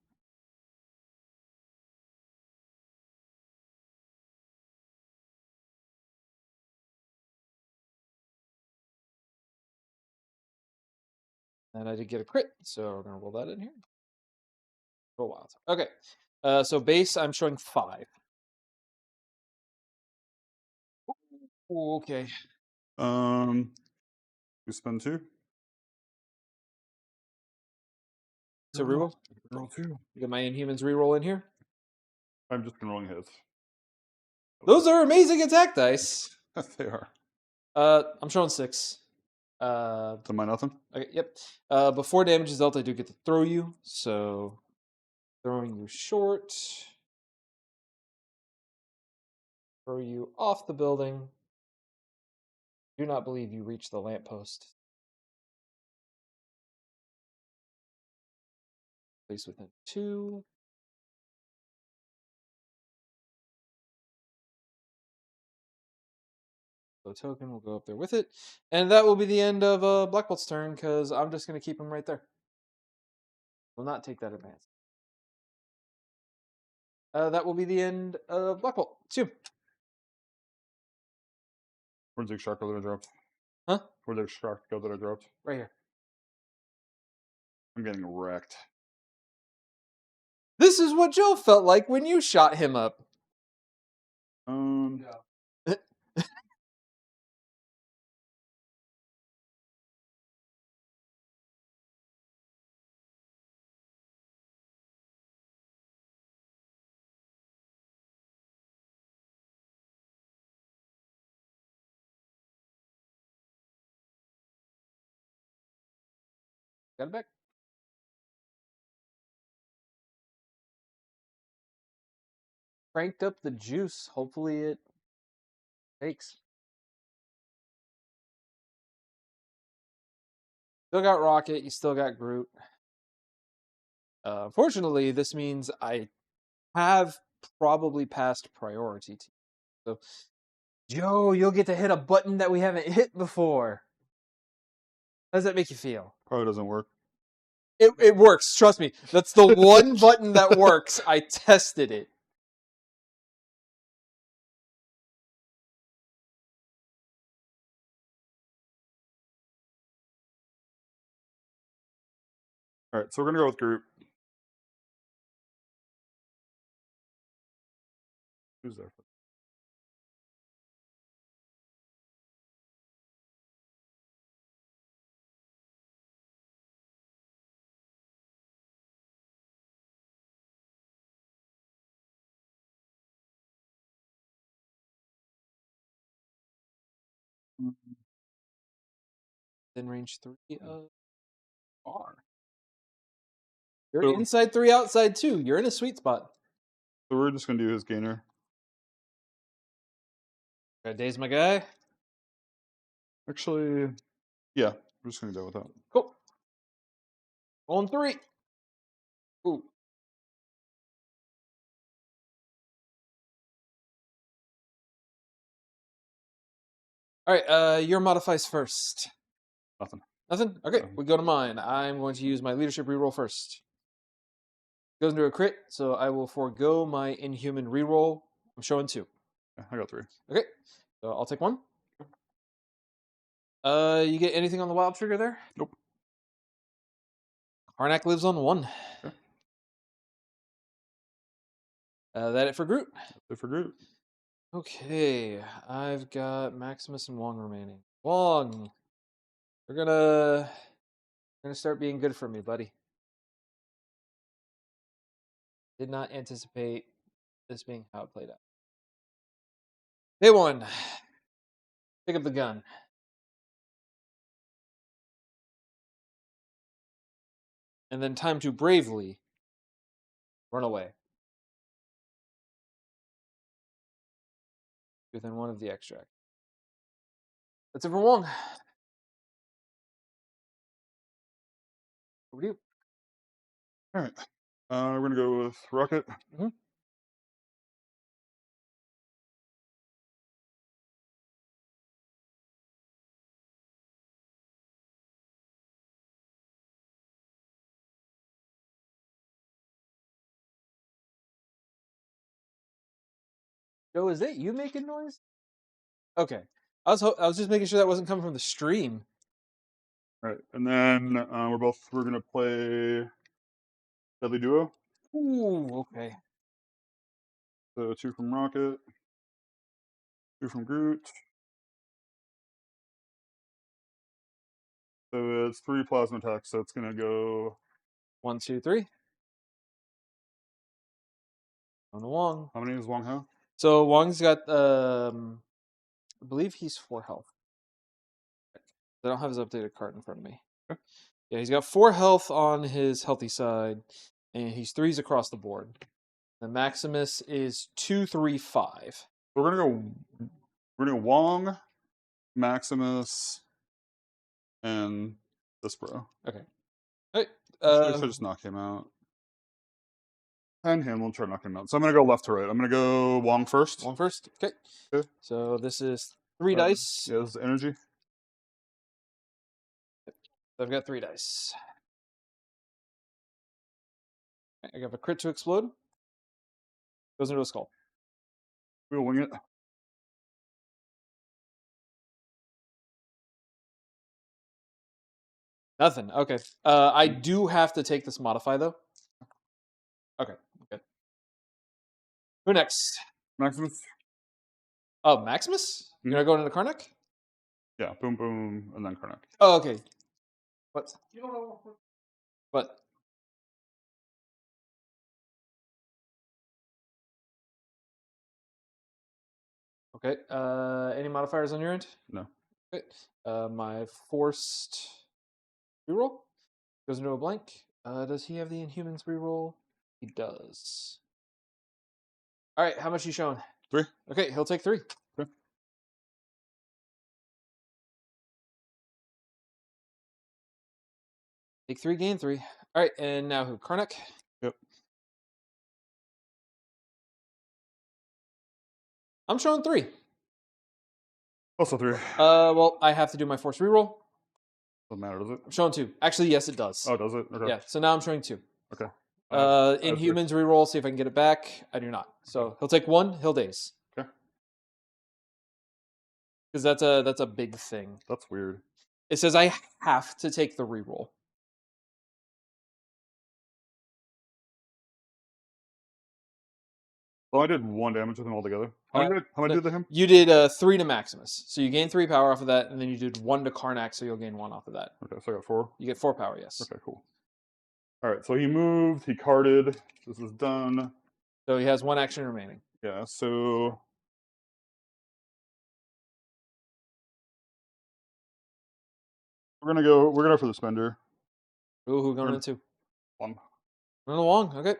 And I did get a crit, so we're going to roll that in here. Roll wild. Okay. So base, I'm showing 5. Ooh, okay. We spend 2. So reroll? Roll 2. You get my Inhumans reroll in here. I'm just been rolling hits. Those are amazing attack dice. They are. I'm showing 6. So my nothing? Okay, yep. Before damage is dealt, I do get to throw you. So throwing you short. Throw you off the building. Do not believe you reach the lamppost. Place within 2. So token will go up there with it. And that will be the end of Black Bolt's turn, because I'm just going to keep him right there. Will not take that advance. That will be the end of Black Bolt. 2. Where's the shark go that I dropped? Huh? Where'd the shark go that I dropped? Right here. I'm getting wrecked. This is what Joe felt like when you shot him up. Yeah. Got it back. Cranked up the juice. Hopefully it takes. Still got Rocket. You still got Groot. Unfortunately, this means I have probably passed priority to you. So, Joe, you'll get to hit a button that we haven't hit before. How does that make you feel? Probably doesn't work. It works. Trust me. That's the one button that works. I tested it. All right, so we're gonna go with Groot. Who's there? Then range 3. R. You're So- inside 3, outside 2. You're in a sweet spot. So we're just gonna do his gainer. Got days, my guy. Actually, yeah, we're just gonna go with that. Cool. On 3. Ooh. All right, your modifies first. Nothing. Nothing? Okay, No. we go to mine. I'm going to use my leadership reroll first. Goes into a crit, so I will forego my inhuman reroll. I'm showing 2. Yeah, I got 3. Okay, so I'll take 1. You get anything on the wild trigger there? Nope. Harnack lives on 1. Okay. That it for Groot. That's it for Groot. Okay, I've got Maximus and Wong remaining. Wong, we're gonna start being good for me, buddy. Did not anticipate this being how it played out. Day one. Pick up the gun. And then time to bravely run away. Within one of the extract. That's it for Wong. Over to you. All right. We're going to go with Rocket. Mhm. Joe, is that you making noise? Okay. I was just making sure that wasn't coming from the stream. All right. And then we're going to play Deadly Duo. Ooh, okay. So 2 from Rocket, 2 from Groot. So it's 3 plasma attacks. So it's going to go 1, 2, 3. On to Wong. How many does Wong have? So Wong's got I believe he's 4 health. I don't have his updated card in front of me. Okay. Yeah, he's got 4 health on his healthy side, and he's 3s across the board. The Maximus is 2, 3, 5. So we're going to go Wong, Maximus, and this bro. Okay. All right. Actually, I should just knock him out. And him, we'll try to knock him out. So I'm going to go left to right. I'm going to go Wong first. Wong first. Okay. Okay. So this is 3 dice. Yeah, this is energy. So I've got 3 dice. I have a crit to explode. Goes into a skull. We'll wing it. Nothing. Okay. I do have to take this modify though. Okay. Good. Who next? Maximus. Oh, Maximus? You're not going into Karnak? Yeah, boom, boom, and then Karnak. Oh, okay. What? What? Okay. Any modifiers on your end? No. Okay. My forced reroll goes into a blank. Does he have the Inhumans reroll? He does. All right. How much you showing? 3. Okay, he'll take 3. Okay. Take 3, gain 3. All right, and now who? Karnak? Yep. I'm showing 3. Also 3. Well, I have to do my force reroll. Doesn't matter, does it? I'm showing 2. Actually, yes, it does. Oh, does it? Okay. Yeah, so now I'm showing 2. Okay. Inhumans reroll, see if I can get it back. I do not. So he'll take 1, he'll daze. Okay. Because that's a big thing. That's weird. It says I have to take the reroll. Well, I did 1 damage with him altogether. How many did to him? You did 3 to Maximus. So you gain 3 power off of that, and then you did 1 to Karnak, so you'll gain 1 off of that. Okay, so I got 4. You get 4 power, yes. Okay, cool. All right, so he moved, he carded. This is done. So he has 1 action remaining. Yeah, so we're gonna go for the spender. Ooh, who going into? 1. Going to Wong, okay.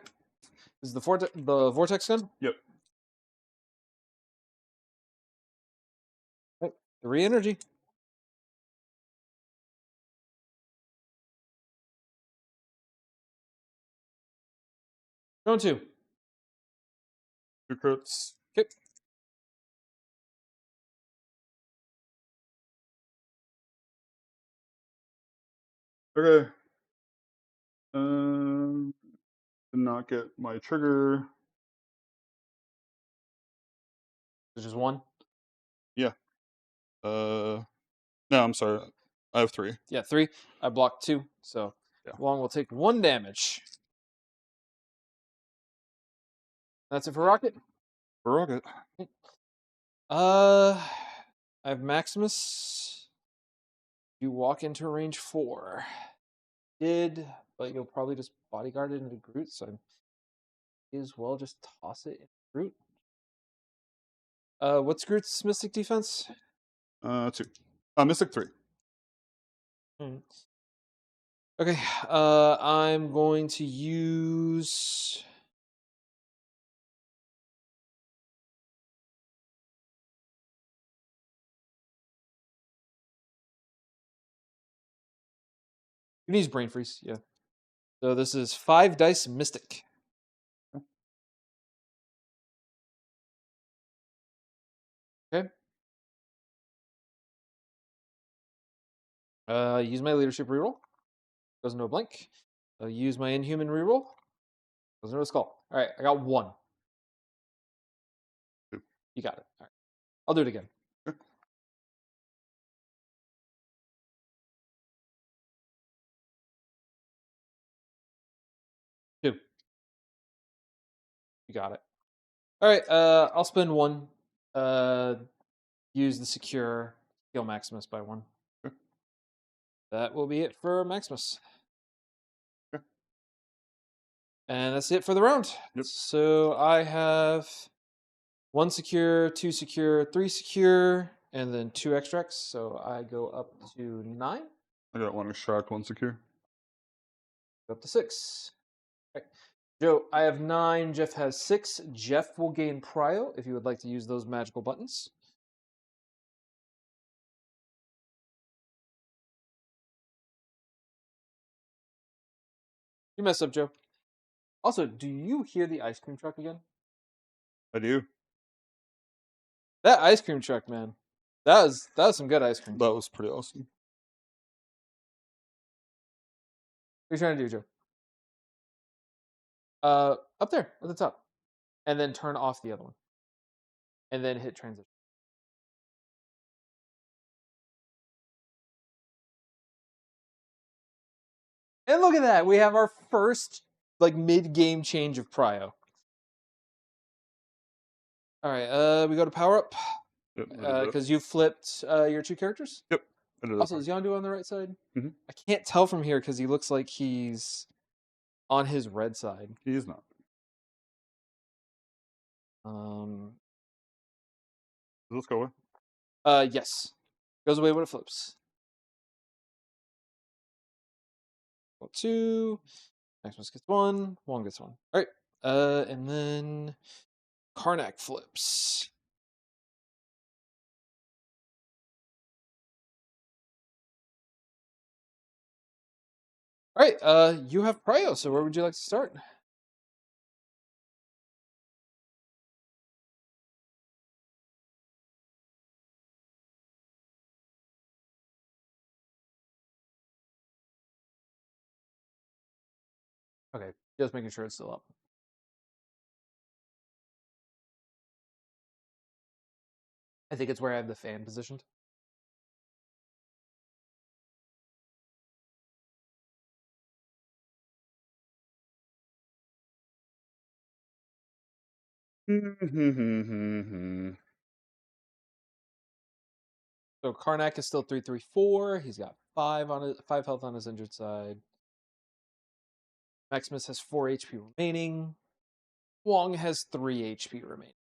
This is the vortex gun? Yep. Okay. 3 energy. Going 2. 2 crits. Okay. Okay. Did not get my trigger. There's just 1? Yeah. No, I'm sorry. I have 3. Yeah, 3. I blocked 2, so Yeah. Wong will take 1 damage. That's it for Rocket. Rocket. I have Maximus. You walk into range 4. Did, but you'll probably just bodyguard it into Groot, so I may as well just toss it in Groot. What's Groot's Mystic defense? 2. Mystic 3. Okay, I'm going to use. You can use Brain Freeze, yeah. So this is 5 dice Mystic. Okay. Use my leadership reroll. Goes into a blank. I'll use my Inhuman reroll. Goes into a skull. All right, I got 1. 2. You got it. All right, I'll do it again. Okay. 2. You got it. All right, I'll spend 1. Use the secure. Heal Maximus by 1. Okay. That will be it for Maximus. Okay. And that's it for the round. Yep. So I have 1 secure, 2 secure, 3 secure, and then 2 extracts. So I go up to 9. I got 1 extract, 1 secure. Go up to 6. Okay. Joe, I have 9. Jeff has 6. Jeff will gain prio if you would like to use those magical buttons. You messed up, Joe. Also, do you hear the ice cream truck again? I do. That ice cream truck, man. That was some good ice cream. That was pretty awesome. What are you trying to do, Joe? Up there at the top, and then turn off the other one, and then hit transition. And look at that, we have our first like mid-game change of prio. All right, we go to power up. Yep. Because you flipped your 2 characters. Yep. I did Also, is Yondu on the right side? Mhm. I can't tell from here because he looks like he's on his red side. He is not. Let's go away. Yes. Goes away when it flips. 2. Maximus gets 1. 1 gets 1. All right. And then Karnak flips. All right. You have prio. So where would you like to start? Okay. Just making sure it's still up. I think it's where I have the fan positioned. So Karnak is still 334. He's got 5 on it, 5 health on his injured side. Maximus has 4 HP remaining. Wong has 3 HP remaining.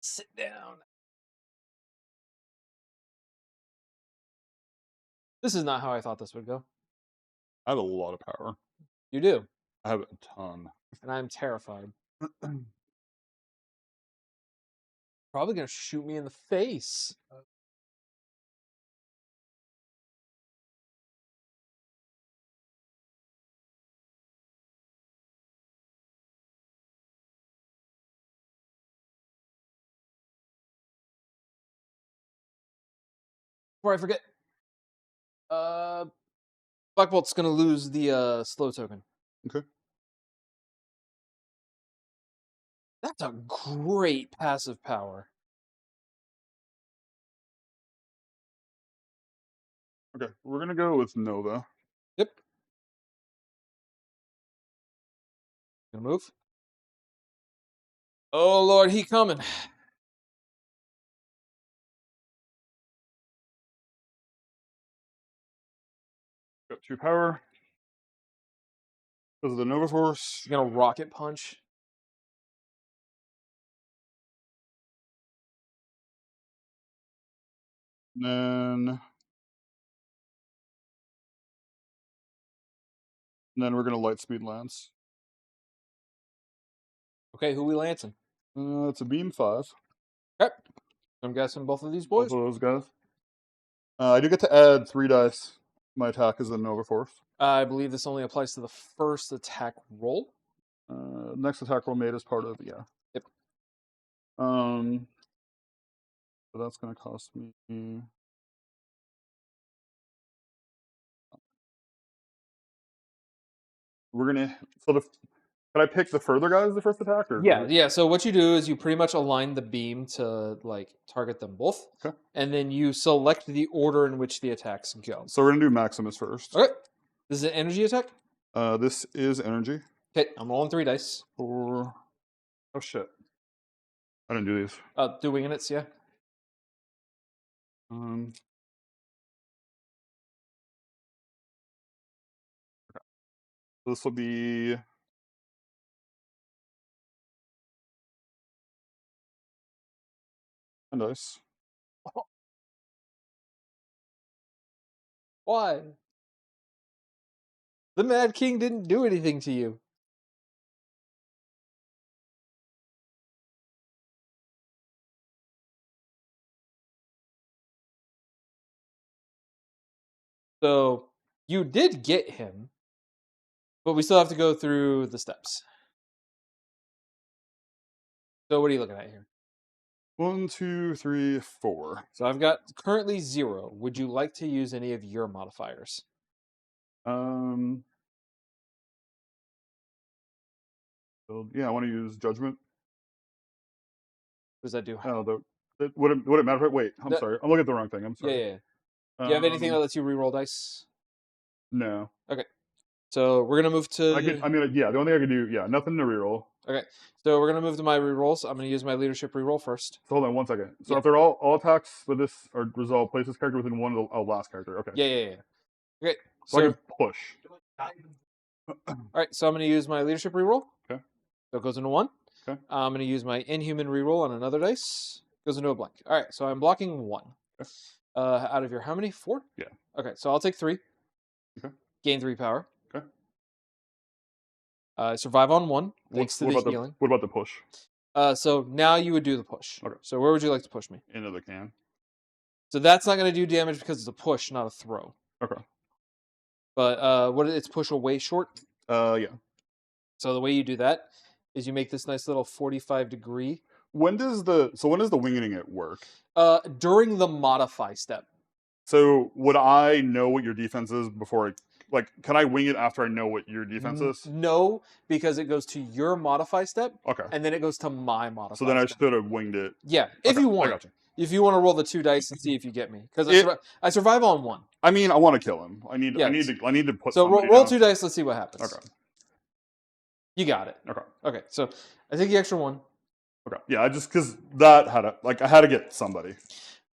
Sit down. This is not how I thought this would go. I have a lot of power. You do. I have a ton. And I'm terrified. Probably gonna shoot me in the face. Before I forget, Black Bolt's gonna lose the slow token. Okay. That's a great passive power. Okay. We're gonna go with Nova. Yep. Gonna move. Oh Lord, he coming. Got 2 power. Because of the Nova Force. He's gonna rocket punch. And then we're gonna light speed lance. Okay, who we lancing? It's a beam 5. Okay. I'm guessing both of these Both boys. of those guys. I do get to add 3 dice. My attack is a Nova Force. I believe this only applies to the first attack roll. Next attack roll made as part of Yep. So that's gonna cost me. We're gonna. Can I pick the further guy as the first attack? Or Yeah. So what you do is you pretty much align the beam to like target them both. Okay. And then you select the order in which the attacks go. So we're gonna do Maximus first. Okay. This is an energy attack. This is energy. Okay, I'm rolling 3 dice. Oh shit! I didn't do these. Do winging it, yeah. Okay. So this will be. Dice. Why? The Mad King didn't do anything to you. So you did get him, but we still have to go through the steps. So what are you looking at here? 1, 2, 3, 4. So I've got currently 0. Would you like to use any of your modifiers? So, yeah, I want to use judgment. What does that do? Oh, would it matter? Wait, I'm sorry. I'm looking at the wrong thing. I'm sorry. Yeah. Do you have anything that lets you reroll dice? No. Okay. So we're gonna move to. Yeah. The only thing I could do, nothing to reroll. Okay. So we're gonna move to my rerolls. I'm gonna use my leadership reroll first. So hold on 1 second. So if they're all attacks with this are resolved, place this character within one of the last character. Okay. Yeah. Okay. So I can push. All right. So I'm gonna use my leadership reroll. Okay. So it goes into 1. Okay. I'm gonna use my inhuman reroll on another dice. Goes into a blank. All right. So I'm blocking 1. Okay. Out of your how many? 4? Yeah. Okay. So I'll take 3. Okay. Gain 3 power. Okay. Survive on 1 thanks to the healing. What about the push? So now you would do the push. Okay. So where would you like to push me? Into the can. So that's not going to do damage because it's a push, not a throw. Okay. But it's push away short. Yeah. So the way you do that is you make this nice little 45-degree. When does the winging it work? During the modify step. So would I know what your defense is before can I wing it after I know what your defense is? No, because it goes to your modify step. Okay. And then it goes to my modify So then step. I should have winged it. Yeah, if you want. I got you. If you want to roll the 2 dice and see if you get me, because I survive on 1. I mean, I want to kill him. I need to put. So roll 2 dice. Let's see what happens. Okay. You got it. Okay. Okay. So I take the extra 1. Okay. Yeah, just because that had I had to get somebody.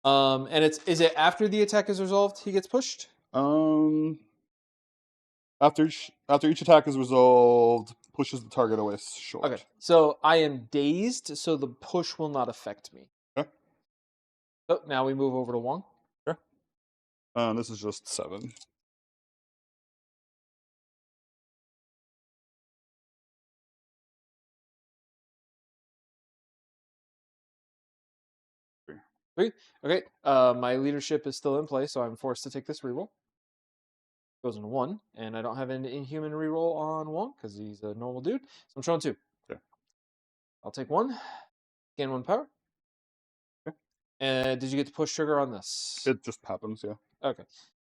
And is it after the attack is resolved he gets pushed? After each attack is resolved, pushes the target away short. Okay. So I am dazed, so the push will not affect me. Okay. So now we move over to Wong. Sure. This is just 7. Three. Okay. My leadership is still in play, so I'm forced to take this reroll. Goes into 1, and I don't have an inhuman reroll on Wong because he's a normal dude. So I'm showing 2. Okay. I'll take 1. Gain 1 power. Okay. And did you get the push trigger on this? It just happens, yeah. Okay.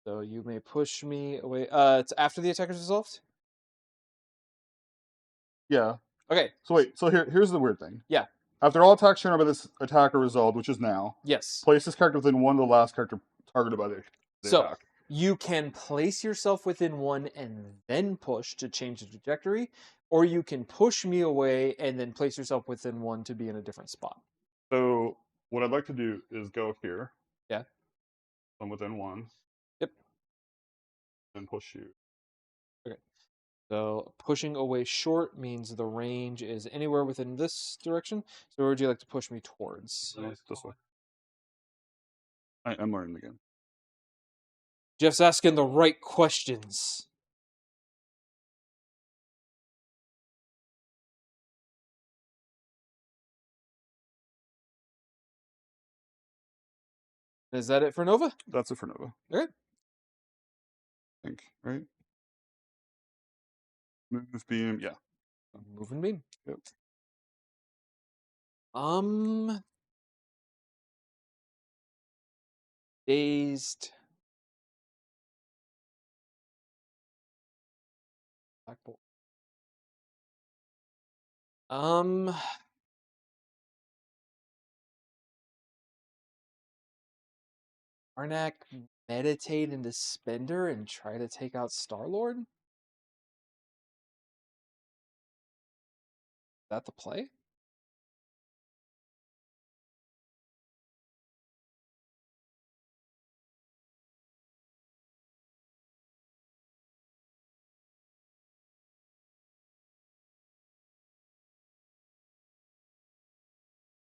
So you may push me away. It's after the attack is resolved? Yeah. Okay. So wait. So here's the weird thing. Yeah. After all attacks shown by this attack are resolved, which is now. Yes. Place this character within one of the last character targeted by the attack. You can place yourself within 1 and then push to change the trajectory, or you can push me away and then place yourself within 1 to be in a different spot. So what I'd like to do is go here. Yeah. I'm within 1. Yep. And push you. Okay. So pushing away short means the range is anywhere within this direction. So where would you like to push me towards? This way. I am learning again. Jeff's asking the right questions. Is that it for Nova? That's it for Nova. Okay. I think, right? Move beam, yeah. Moving beam. Yep. Dazed. Black Bolt. Arnak meditate into Spender and try to take out Star-Lord? Is that the play?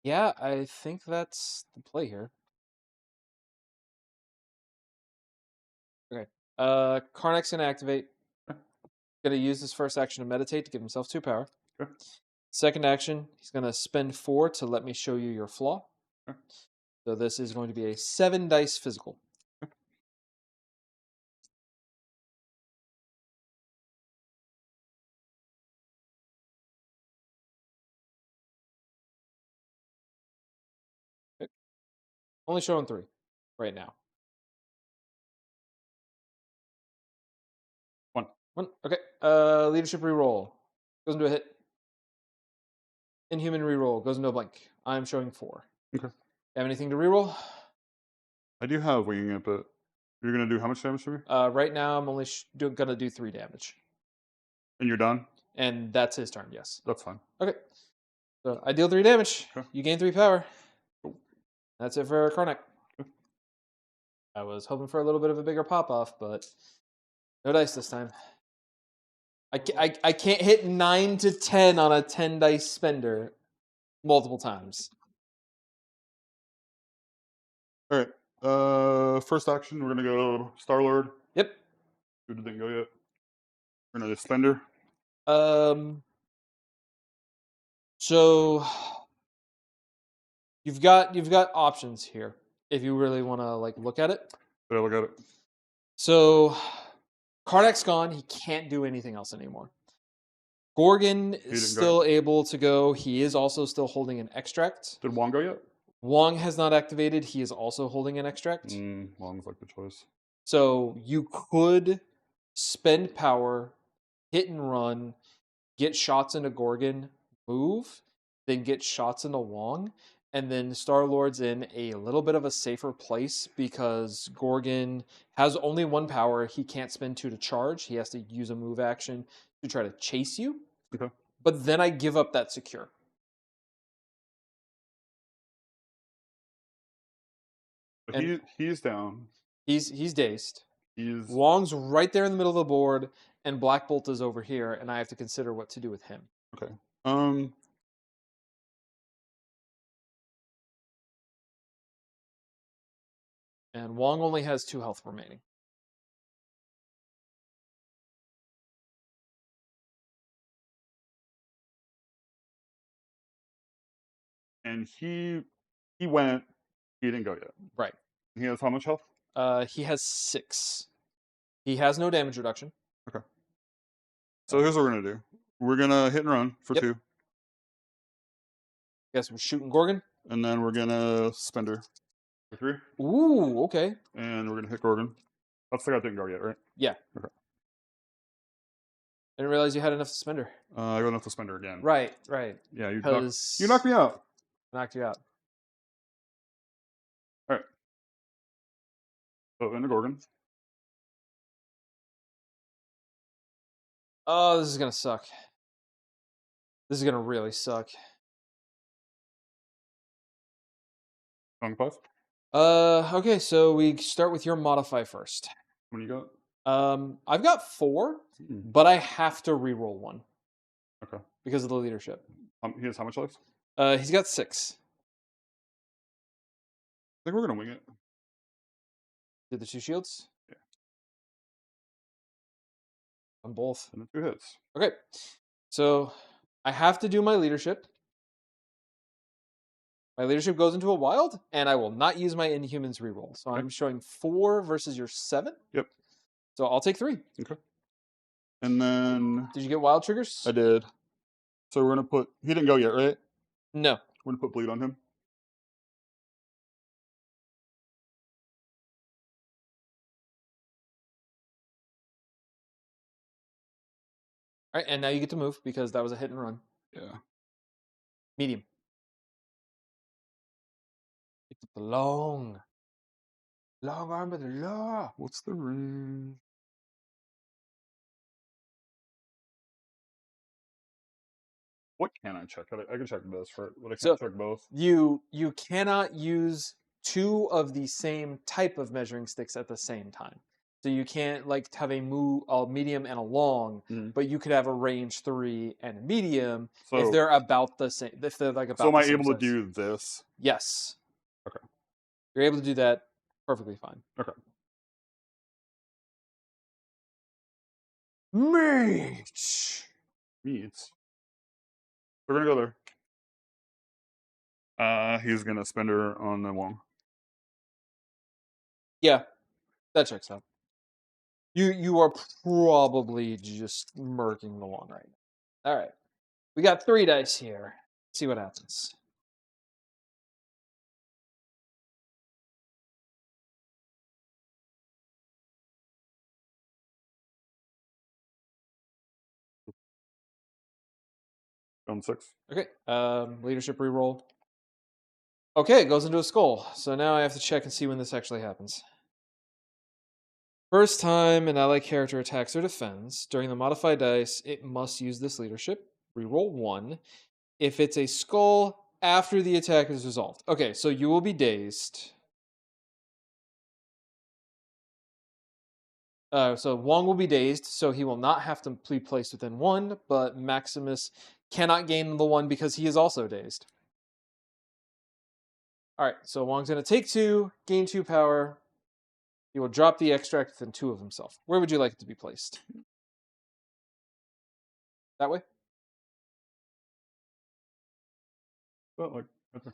Yeah, I think that's the play here. Okay. Karnak's gonna activate. Gonna use his first action to meditate to give himself 2 power. Okay. Second action, he's gonna spend 4 to let me show you your flaw. Okay. So this is going to be a 7 dice physical. Okay. Only showing 3 right now. 1. 1. Okay. Leadership reroll. Goes into a hit. Inhuman reroll. Goes into a blank. I'm showing 4. Okay. Have anything to reroll? I do have winging it, but you're gonna do how much damage to me? Right now, I'm only gonna do 3 damage. And you're done? And that's his turn, yes. That's fine. Okay. So I deal 3 damage. Okay. You gain 3 power. Cool. That's it for Karnak. Okay. I was hoping for a little bit of a bigger pop-off, but no dice this time. I can't hit 9 to 10 on a 10 dice spender multiple times. All right. First action, we're gonna go Star-Lord. Yep. Who didn't go yet? We're gonna do Spender. So you've got options here if you really want to like look at it. Did I look at it? So Karnak's gone. He can't do anything else anymore. Gorgon is still able to go. He is also still holding an extract. Did Wong go yet? Wong has not activated. He is also holding an extract. Wong's like the choice. So you could spend power, hit and run, get shots into Gorgon, move, then get shots into Wong, and then Star-Lord's in a little bit of a safer place because Gorgon has only 1 power. He can't spend 2 to charge. He has to use a move action to try to chase you. Okay. But then I give up that secure. But he's down. He's dazed. He's Wong's right there in the middle of the board, and Black Bolt is over here, and I have to consider what to do with him. okay. And Wong only has 2 health remaining. And he went. He didn't go yet. Right. He has how much health? He has 6. He has no damage reduction. Okay. So here's what we're gonna do. We're gonna hit and run for 2. Guess we're shooting Gorgon. And then we're gonna Spender for 3. Ooh, okay. And we're gonna hit Gorgon. That's the guy that didn't go yet, right? Yeah. Okay. I didn't realize you had enough to spender. I go enough to Spender again. Right. Yeah, you Because knocked me out. knocked you out. All right. So into Gorgon. Oh, this is gonna suck. This is gonna really suck. On 5. Okay, so we start with your modify first. What do you got? I've got 4, but I have to reroll 1. Okay. Because of the leadership. He has how much life? He's got 6. I think we're gonna wing it. Did the 2 shields? Yeah. On both. And 2 hits. Okay. So I have to do my leadership. My leadership goes into a wild, and I will not use my Inhumans reroll. So I'm showing 4 versus your 7. Yep. So I'll take 3. Okay. And then Did you get wild triggers? I did. So we're gonna put. He didn't go yet, right? No. We're gonna put bleed on him. All right, and now you get to move because that was a hit and run. Yeah. Medium. It's long. Long arm of the law. What's the range? What can I check? I can check this for. But I can't check both. You cannot use 2 of the same type of measuring sticks at the same time. So you can't like have a medium and a long, but you could have a range 3 and a medium if they're about the same. If they're like about. So am the I same able size. to do this? Yes. Okay. You're able to do that perfectly fine. Okay. Meats. We're gonna go there. He's gonna spend her on the Wong. Yeah, that checks out. You are probably just murking the Wong right now. All right, we got 3 dice here. Let's see what happens. On 6. Okay, leadership reroll. Okay, it goes into a skull. So now I have to check and see when this actually happens. First time an ally character attacks or defends, during the modified dice, it must use this leadership. Reroll 1. If it's a skull, after the attack is resolved. Okay, so you will be dazed. So Wong will be dazed, so he will not have to be placed within 1, but Maximus cannot gain the 1 because he is also dazed. Alright, so Wong's going to take 2, gain 2 power. He will drop the extract within 2 of himself. Where would you like it to be placed? That way? But like, okay.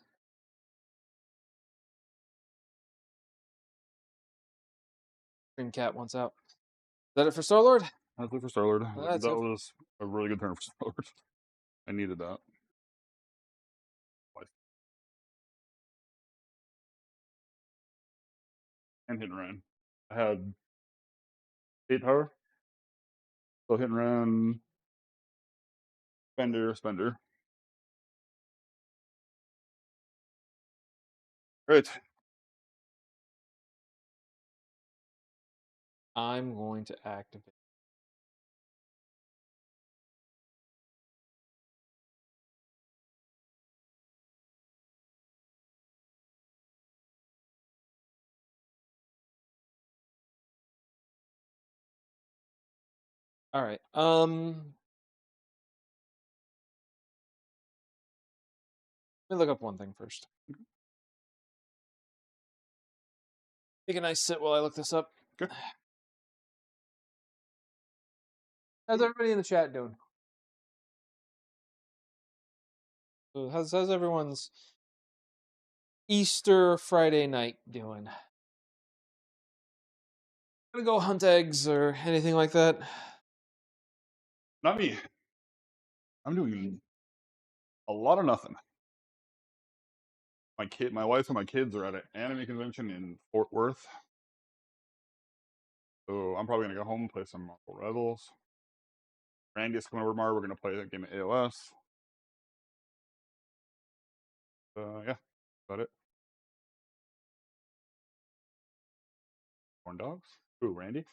Green Cat wants out. Is that it for Star-Lord? That's it for Star-Lord. That's That it. was a really good turn for Star-Lord. I needed that. And hit and run. I had 8 power. So hit and run. Spender. Right. I'm going to activate. Alright, let me look up one thing first. Take a nice sit while I look this up. Okay. How's everybody in the chat doing? How's everyone's Easter Friday night doing? Gonna go hunt eggs or anything like that? Not me. I'm doing a lot of nothing. My wife and my kids are at an anime convention in Fort Worth. So I'm probably gonna go home and play some Marvel Rebels. Randy's coming over tomorrow. We're gonna play a game of AOS. Yeah, about it. Corn dogs. Ooh, Randy.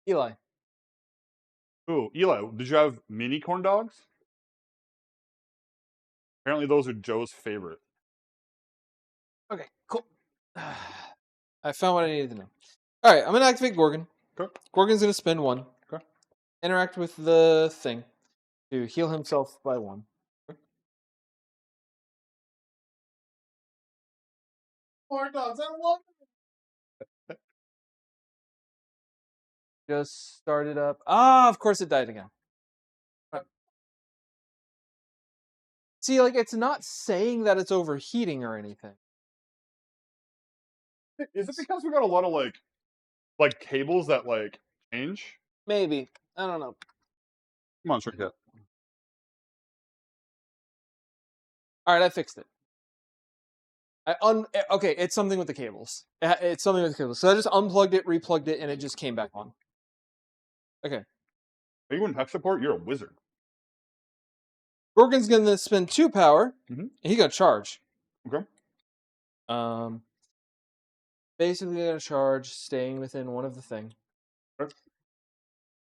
Eli. Ooh, Eli, did you have mini corn dogs? Apparently, those are Joe's favorite. Okay, cool. I found what I needed to know. All right, I'm gonna activate Gorgon. Okay. Gorgon's gonna spend 1. Okay. Interact with the thing to heal himself by 1. Corn dogs, I love it. Just started up. Ah, of course it died again. See, like it's not saying that it's overheating or anything. Is it because we got a lot of like cables that like change? Maybe. I don't know. Come on, Trinket. All right, I fixed it. Okay, it's something with the cables. It's something with the cables. So I just unplugged it, replugged it, and it just came back on. Okay. Are you in tech support? You're a wizard. Gorgon's gonna spend 2 power. Mhm. And he got charge. Okay. Basically gonna charge, staying within 1 of the thing. Okay.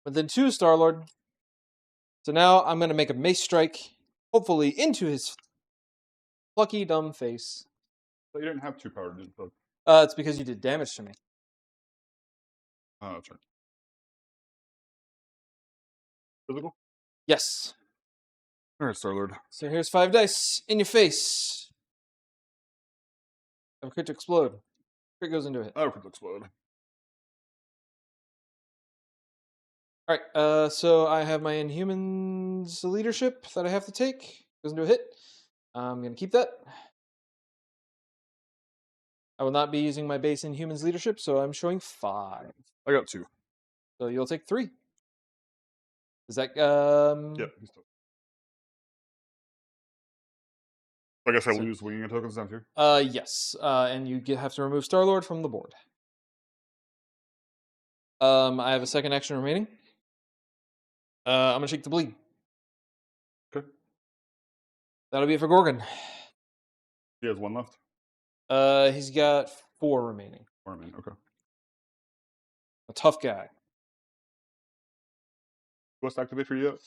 Within 2 Star-Lord. So now I'm gonna make a mace strike, hopefully into his plucky dumb face. So you didn't have 2 power, did you? It's because you did damage to me. Oh, that's right. Physical? Yes. All right, Star-Lord. So here's 5 dice in your face. Have a crit to explode. Crit goes into it. Oh, could explode. All right. So I have my Inhumans leadership that I have to take. Goes into a hit. I'm gonna keep that. I will not be using my base Inhumans leadership, so I'm showing 5. I got 2. So you'll take 3. Is that Yeah, he's still. I guess I So- lose winging and tokens down too. Yes. And you have to remove Star-Lord from the board. I have a second action remaining. I'm gonna shake the bleed. Okay. That'll be it for Gorgon. He has 1 left. He's got 4 remaining. Or I mean, okay. A tough guy. What's activate for you yet?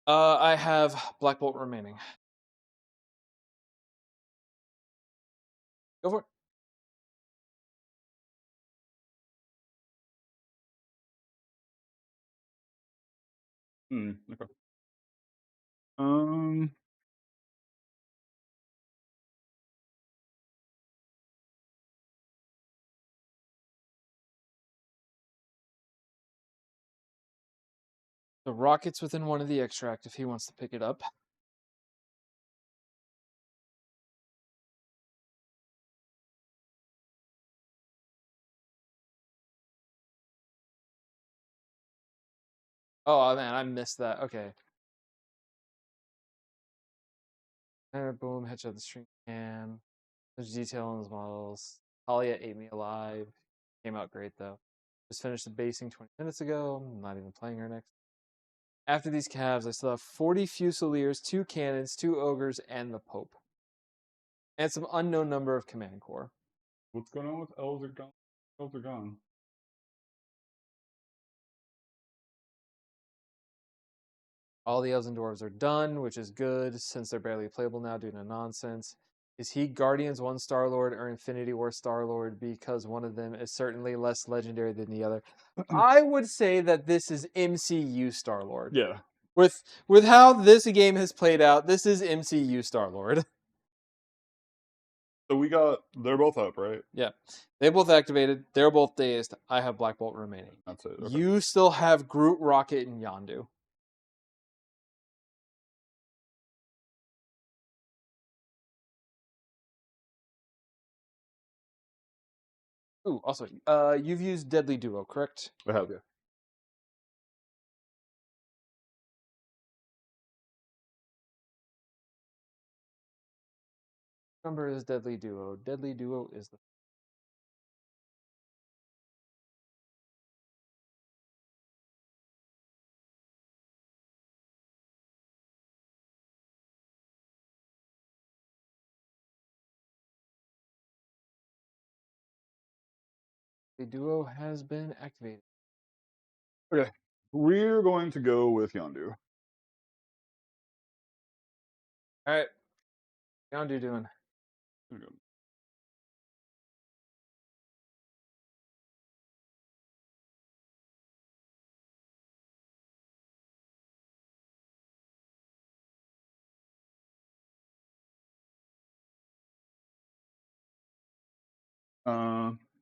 I have Black Bolt remaining. Go for it. Okay. Um. The rocket's within 1 of the extract if he wants to pick it up. Oh man, I missed that. Okay. Boom, headshot the string cam. There's detail on his models. Talia ate me alive. Came out great though. Just finished the basing 20 minutes ago. I'm not even playing her next. After these calves, I still have 40 Fusiliers, 2 cannons, 2 ogres, and the Pope. And some unknown number of command corps. What's going on with elves are gone? Elves are gone. All the elves and dwarves are done, which is good since they're barely playable now due to nonsense. Is he Guardians 1 Star-Lord or Infinity War Star-Lord because one of them is certainly less legendary than the other? I would say that this is MCU Star-Lord. Yeah. With how this game has played out, this is MCU Star-Lord. So we got. They're both up, right? Yeah. They both activated. They're both dazed. I have Black Bolt remaining. That's it. Okay. You still have Groot, Rocket, and Yondu. Ooh, also, you've used Deadly Duo, correct? I have, yeah. Number is Deadly Duo. Deadly Duo is the Deadly Duo has been activated. Okay. We're going to go with Yondu. All right. How you doing? There you go.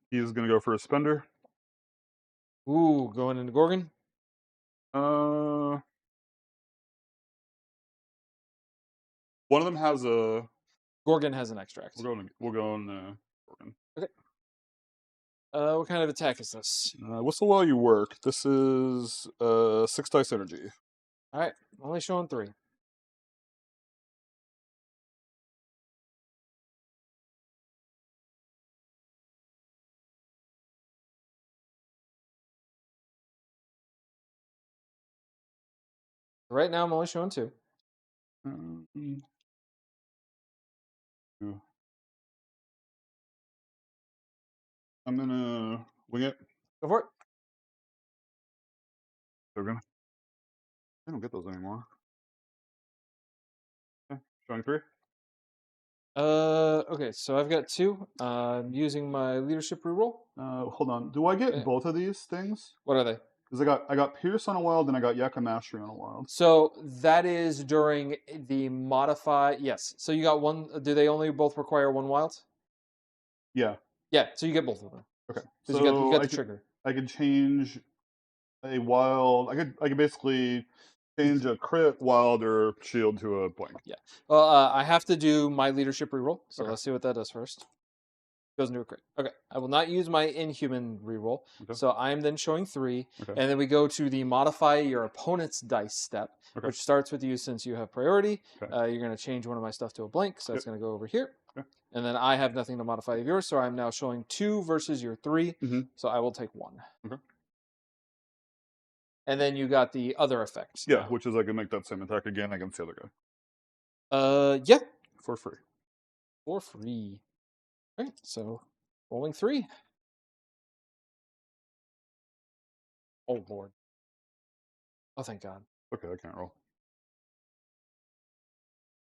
He's going to go for a spender. Ooh, going into Gorgon. One of them has a. Gorgon has an extract. We'll go on. Gorgon. Okay. What kind of attack is this? Whistle while you work. This is 6 dice energy. All right. Only showing 3. Right now, I'm only showing 2. Yeah. I'm gonna wing it. Go for it. They're gonna. I don't get those anymore. Okay. Showing 3. Okay, so I've got 2. I'm using my leadership reroll. Hold on. Do I get Yeah. both of these things? What are they? Because I got Pierce on a wild and I got Yakka Mastery on a wild. So that is during the modify. Yes. So you got one. Do they only both require 1 wild? Yeah. Yeah. So you get both of them. Okay. Because So you got the trigger. I could change a wild. I could basically change a crit, wild, or shield to a blank. Yeah. Well, I have to do my leadership reroll. So Okay. let's see what that does first. Goes into a crit. Okay. I will not use my Inhuman reroll. Okay. So I am then showing 3. Okay. And then we go to the modify your opponent's dice step, Okay. which starts with you since you have priority. Okay. You're going to change one of my stuff to a blank. So that's Yep. going to go over here. Okay. And then I have nothing to modify of yours. So I'm now showing 2 versus your 3. Mm-hmm. So I will take 1. Okay. And then you got the other effects. Yeah, now. which is I can make that same attack again against the other guy. Yeah. For free. For free. All right. So rolling 3. Oh, Lord. Oh, thank God. Okay, I can't roll.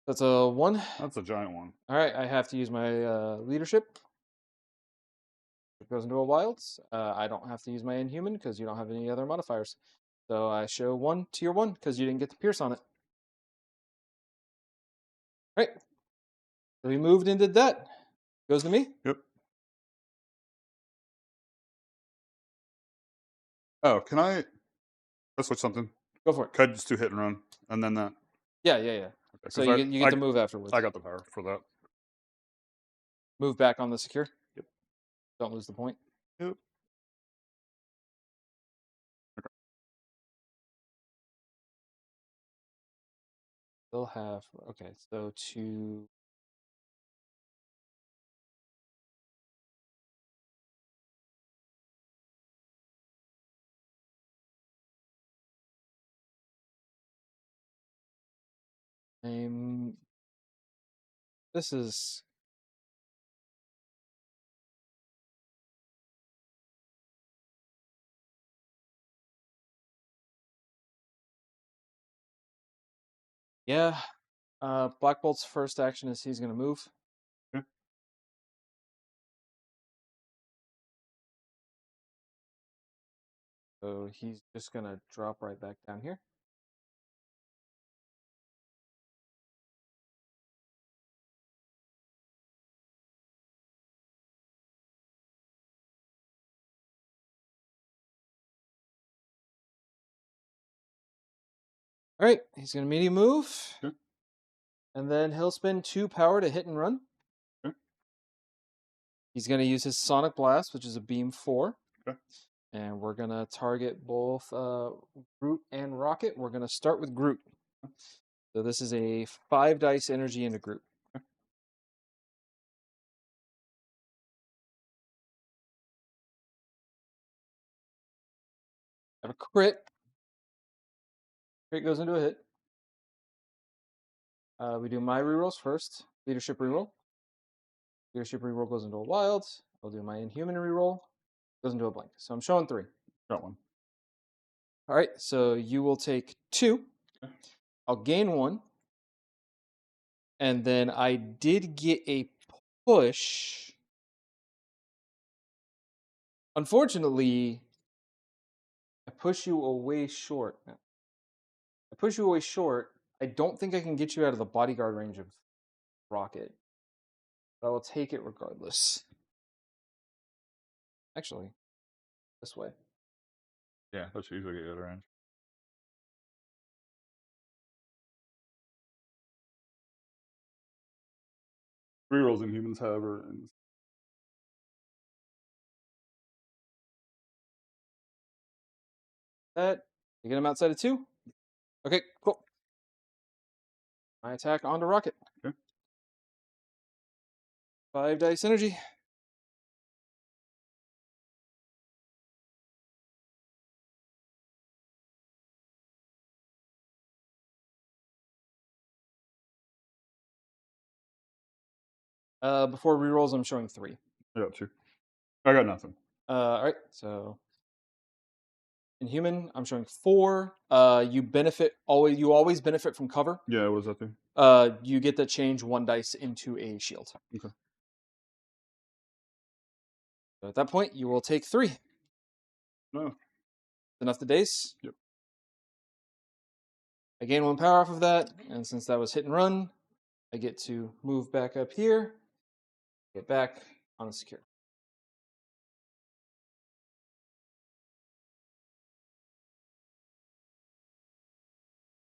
That's a 1. That's a giant one. All right. I have to use my leadership. It goes into a wilds. I don't have to use my Inhuman because you don't have any other modifiers. So I show 1 tier 1 because you didn't get the pierce on it. All right. So we moved and did that. Goes to me. Yep. Oh, can I switch something? Go for it. Could I just do hit and run and then that? Yeah. Okay, So you get to move afterwards. I got the power for that. Move back on the secure. Yep. Don't lose the point. Yep. Still have okay. So to name. This is yeah. Black Bolt's first action is he's going to move. Okay. So he's just going to drop right back down here. All right, he's going to medium move. Okay. And then he'll spend 2 power to hit and run. Okay. He's going to use his Sonic Blast, which is a beam 4. Okay. And we're going to target both Groot and Rocket. We're going to start with Groot. So this is a 5 dice energy into Groot. Okay. I have a crit. Crit goes into a hit. We do my rerolls first. Leadership reroll. Leadership reroll goes into a wild. I'll do my Inhuman reroll. Goes into a blank. So I'm showing 3. Got one. All right, so you will take 2. Okay. I'll gain 1. And then I did get a push. Unfortunately, I push you away short. I push you away short. I don't think I can get you out of the bodyguard range of rocket. But I will take it regardless. Actually, this way. Yeah, that should usually get you out of range. Rerolls Inhumans, however, and That. You get him outside of 2? Okay, cool. My attack onto rocket. okay. 5 dice energy. Before rerolls, I'm showing 3. I got 2. I got nothing. All right, so Inhuman, I'm showing 4. You always benefit from cover. Yeah, what does that do? You get to change 1 dice into a shield. Okay. So at that point, you will take 3. No. Enough to daze. Yep. I gain 1 power off of that, and since that was hit and run, I get to move back up here, get back on the secure.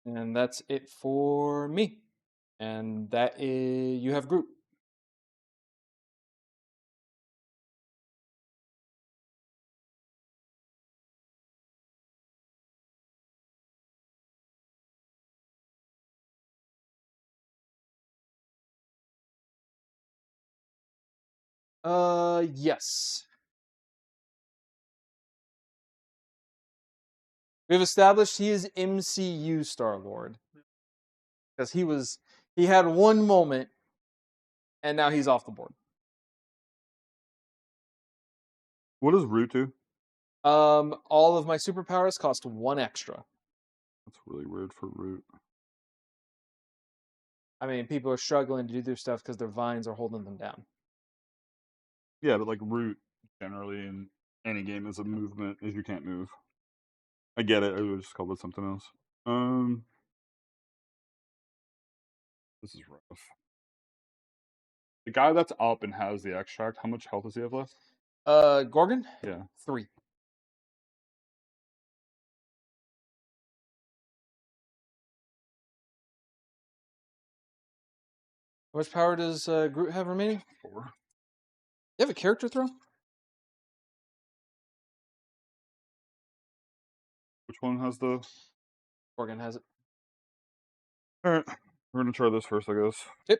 And that's it for me. And that is, you have Groot. Yes. We've established he is MCU Star-Lord. Because he had one moment, and now he's off the board. What does Root do? All of my superpowers cost 1 extra. That's really weird for Root. I mean, people are struggling to do their stuff because their vines are holding them down. Yeah, but like Root generally in any game is a movement if you can't move. I get it. I would just call it something else. This is rough. The guy that's up and has the extract, how much health does he have left? Gorgon? Yeah. 3. How much power does Groot have remaining? 4. You have a character throw? Which one has the? Gorgon has it. All right, we're gonna try this first, I guess. Yep.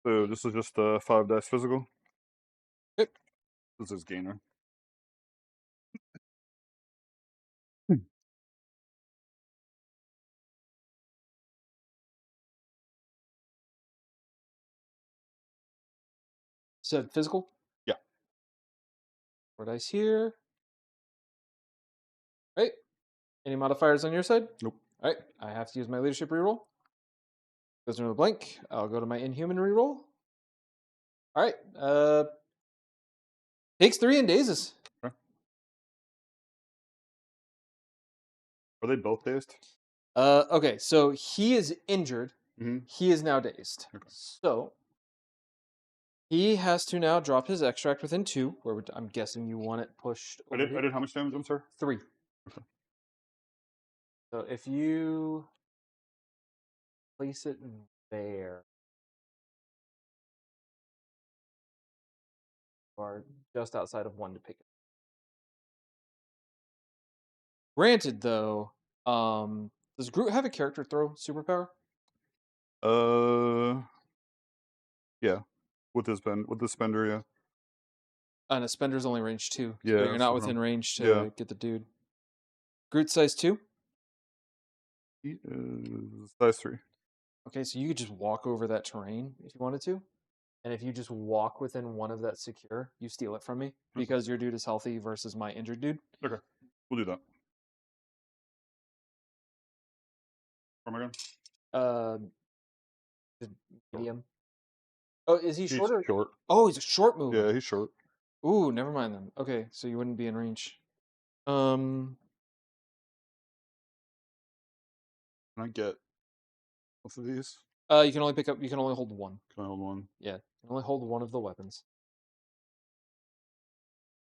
So this is just a 5 dice physical. Yep. This is gainer. Said physical? Yeah. 4 dice here. Right. Any modifiers on your side? Nope. All right. I have to use my leadership reroll. Goes into a blank. I'll go to my Inhuman reroll. All right. Takes 3 and dazes. Okay. Are they both dazed? Okay. So he is injured. Mm-hmm. He is now dazed. Okay. So he has to now drop his extract within 2. Where I'm guessing you want it pushed. I Over did how much damage? I'm sorry. 3. Okay. So if you place it there, you are just outside of 1 to pick it. Granted, though, does Groot have a character throw superpower? Yeah. With this spender, yeah. And a spender's only range 2. Yeah, So you're that's not the within problem. range to Yeah. get the dude. Groot size 2? He is size 3. Okay, so you could just walk over that terrain if you wanted to. And if you just walk within one of that secure, you steal it from me because your dude is healthy versus my injured dude. Okay, we'll do that. Where am I going? Just medium. Oh, is he He's shorter? short. Oh, he's a short mover. Yeah, he's short. Ooh, never mind then. Okay, so you wouldn't be in range. Can I get both of these? You can only pick up. You can only hold one. Can I hold one? Yeah, you can only hold one of the weapons.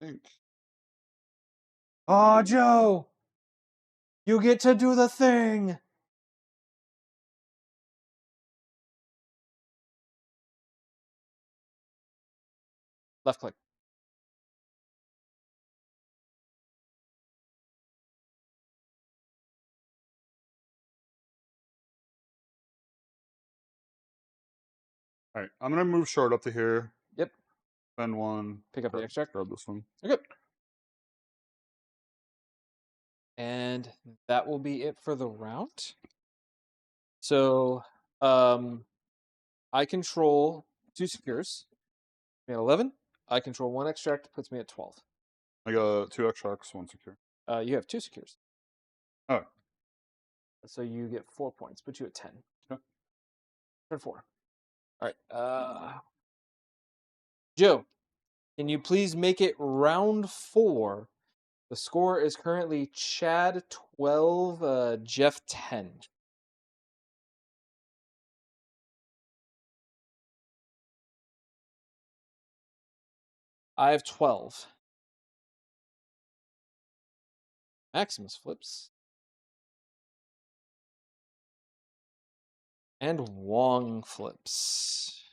I think. Oh, Joe, you get to do the thing. Left click. All right, I'm gonna move short up to here. Yep. Spend one. Pick up the extract. Grab this one. Okay. And that will be it for the round. So, I control 2 secures. Me at 11. I control 1 extract, puts me at 12. I got 2 extracts, 1 secure. You have 2 secures. Oh. So you get 4 points, put you at 10. Okay. Turn 4. All right. Joe, can you please make it round 4? The score is currently Chad 12, Jeff 10. I have 12. Maximus flips. And Wong flips.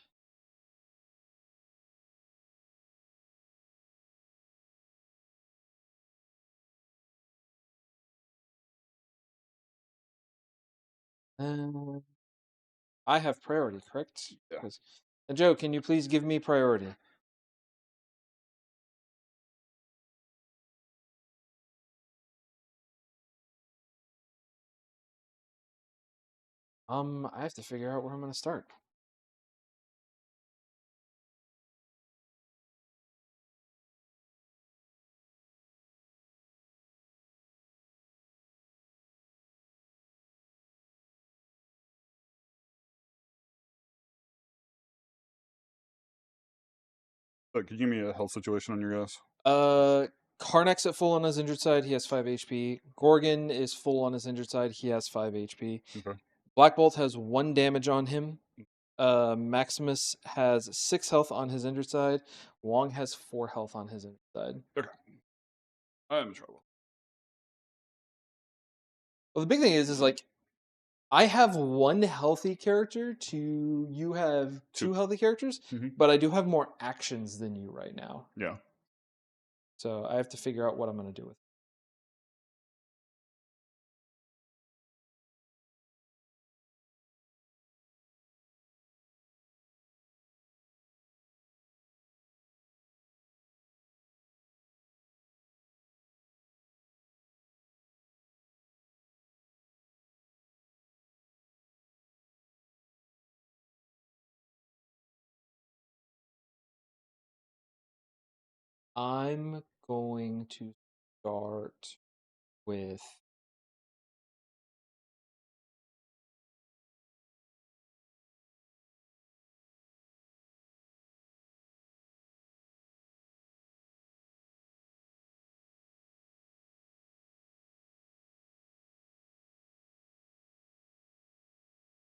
I have priority, correct? Yeah. And Joe, can you please give me priority? I have to figure out where I'm going to start. Look, can you give me a health situation on your guys? Karnak's at full on his injured side. He has 5 HP. Gorgon is full on his injured side. He has 5 HP. Okay. Black Bolt has 1 damage on him. Maximus has 6 health on his injured side. Wong has 4 health on his injured side. Okay. I'm in trouble. Well, the big thing is like, I have 1 healthy character to you have 2 healthy characters, but I do have more actions than you right now. Yeah. So I have to figure out what I'm going to do with it. I'm going to start with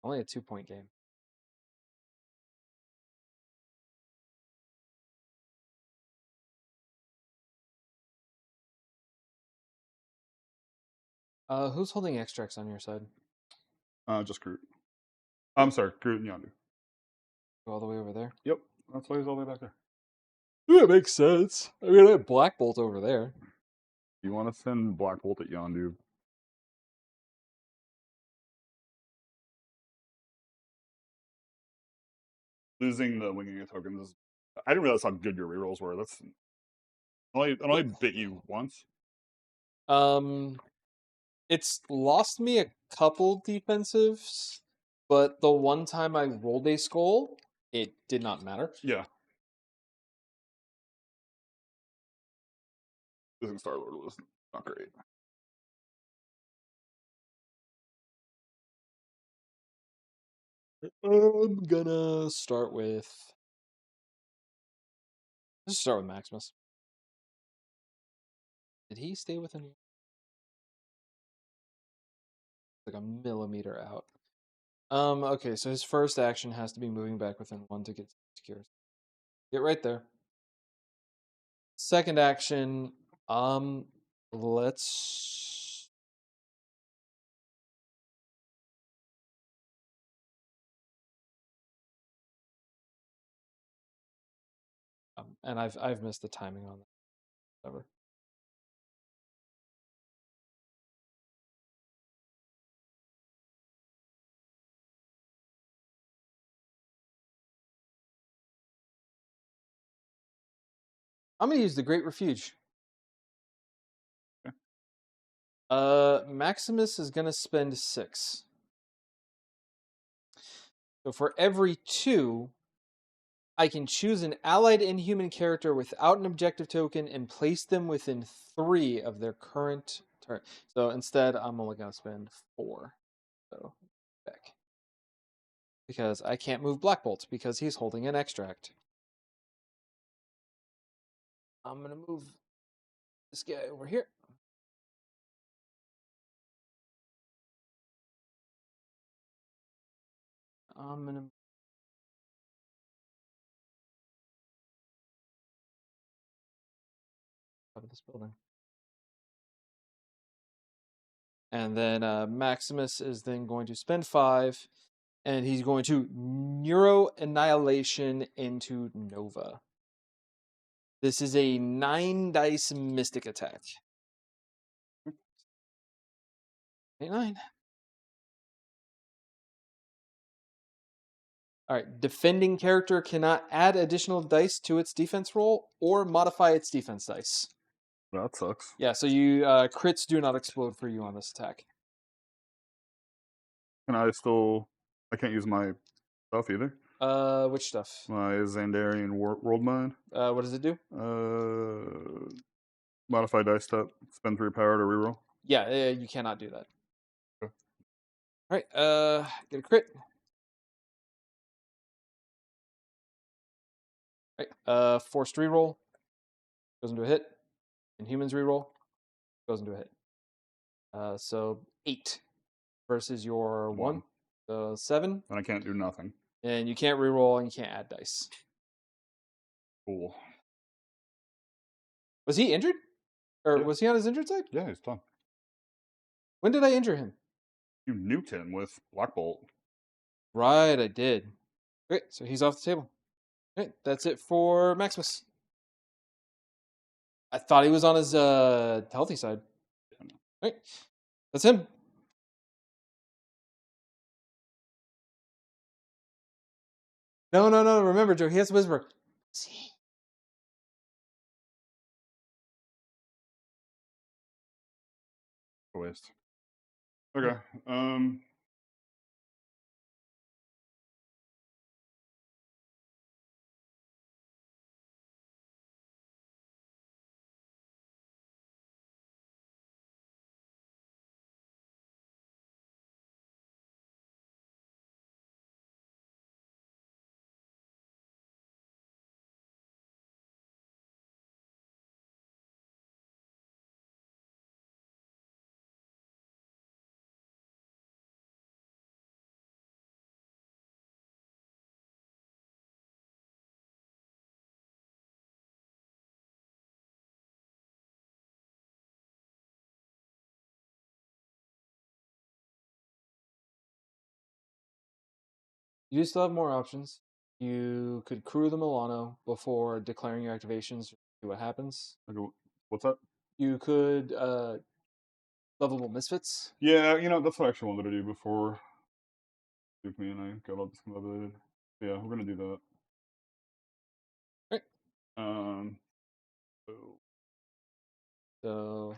only a 2-point game. Who's holding extracts on your side? Just Groot. I'm sorry, Groot and Yondu. Go all the way over there? Yep. That's why he's all the way back there. Yeah, it makes sense. I mean, I have Black Bolt over there. You want to send Black Bolt at Yondu? Losing the winging of tokens is... I didn't realize how good your rerolls were. That's... I only bit you once. It's lost me a couple defensives, but the one time I rolled a skull, it did not matter. Yeah. Losing Star Lord was not great. I'm gonna start with. Let's start with Maximus. Did he stay within like a millimeter out? Okay, so his first action has to be moving back within 1 to get secure. Get right there. Second action, let's and I've missed the timing on that. Whatever. I'm gonna use the Great Refuge. Maximus is gonna spend 6. So for every 2, I can choose an allied Inhuman character without an objective token and place them within 3 of their current turn. So instead, I'm only gonna spend 4. So back. Because I can't move Black Bolt because he's holding an extract. I'm gonna move this guy over here. I'm gonna out of this building. And then Maximus is then going to spend 5, and he's going to Neuro Annihilation into Nova. This is a 9 dice mystic attack. 9. All right, defending character cannot add additional dice to its defense roll or modify its defense dice. That sucks. Yeah, so you crits do not explode for you on this attack. And I can't use my stuff either. Which stuff? My Xandarian World Mind. What does it do? Modify dice step. Spend 3 power to reroll. Yeah, you cannot do that. Okay. All right, get a crit. All right, forced reroll goes into a hit. Inhumans reroll goes into a hit. So 8 versus your 1. So 7. And I can't do nothing. And you can't reroll and you can't add dice. Cool. Was he injured? Or Yeah. was he on his injured side? Yeah, he's done. When did I injure him? You nuked him with Black Bolt. Right, I did. Great, so he's off the table. Great, that's it for Maximus. I thought he was on his healthy side. Right, that's him. No. Remember, Joe, he has to whisper. See. Waste. Okay. You still have more options. You could crew the Milano before declaring your activations. See what happens. Okay, what's that? You could lovable misfits. Yeah, that's what I actually wanted to do before Duke me and I got all discombobulated. Yeah, we're gonna do that. Right. So So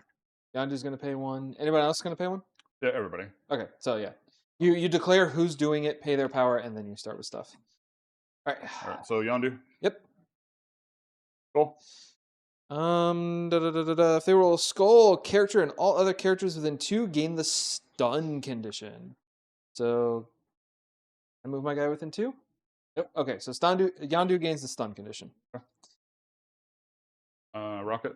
Yandu's gonna pay 1. Anybody else gonna pay 1? yeah, everybody. Okay, so yeah. You declare who's doing it, pay their power, and then you start with stuff. All right. All right, so Yondu. Yep. Cool. If they roll a skull, character and all other characters within 2 gain the stun condition. So I move my guy within 2? Yep. Okay, so Yandu gains the stun condition. Rocket.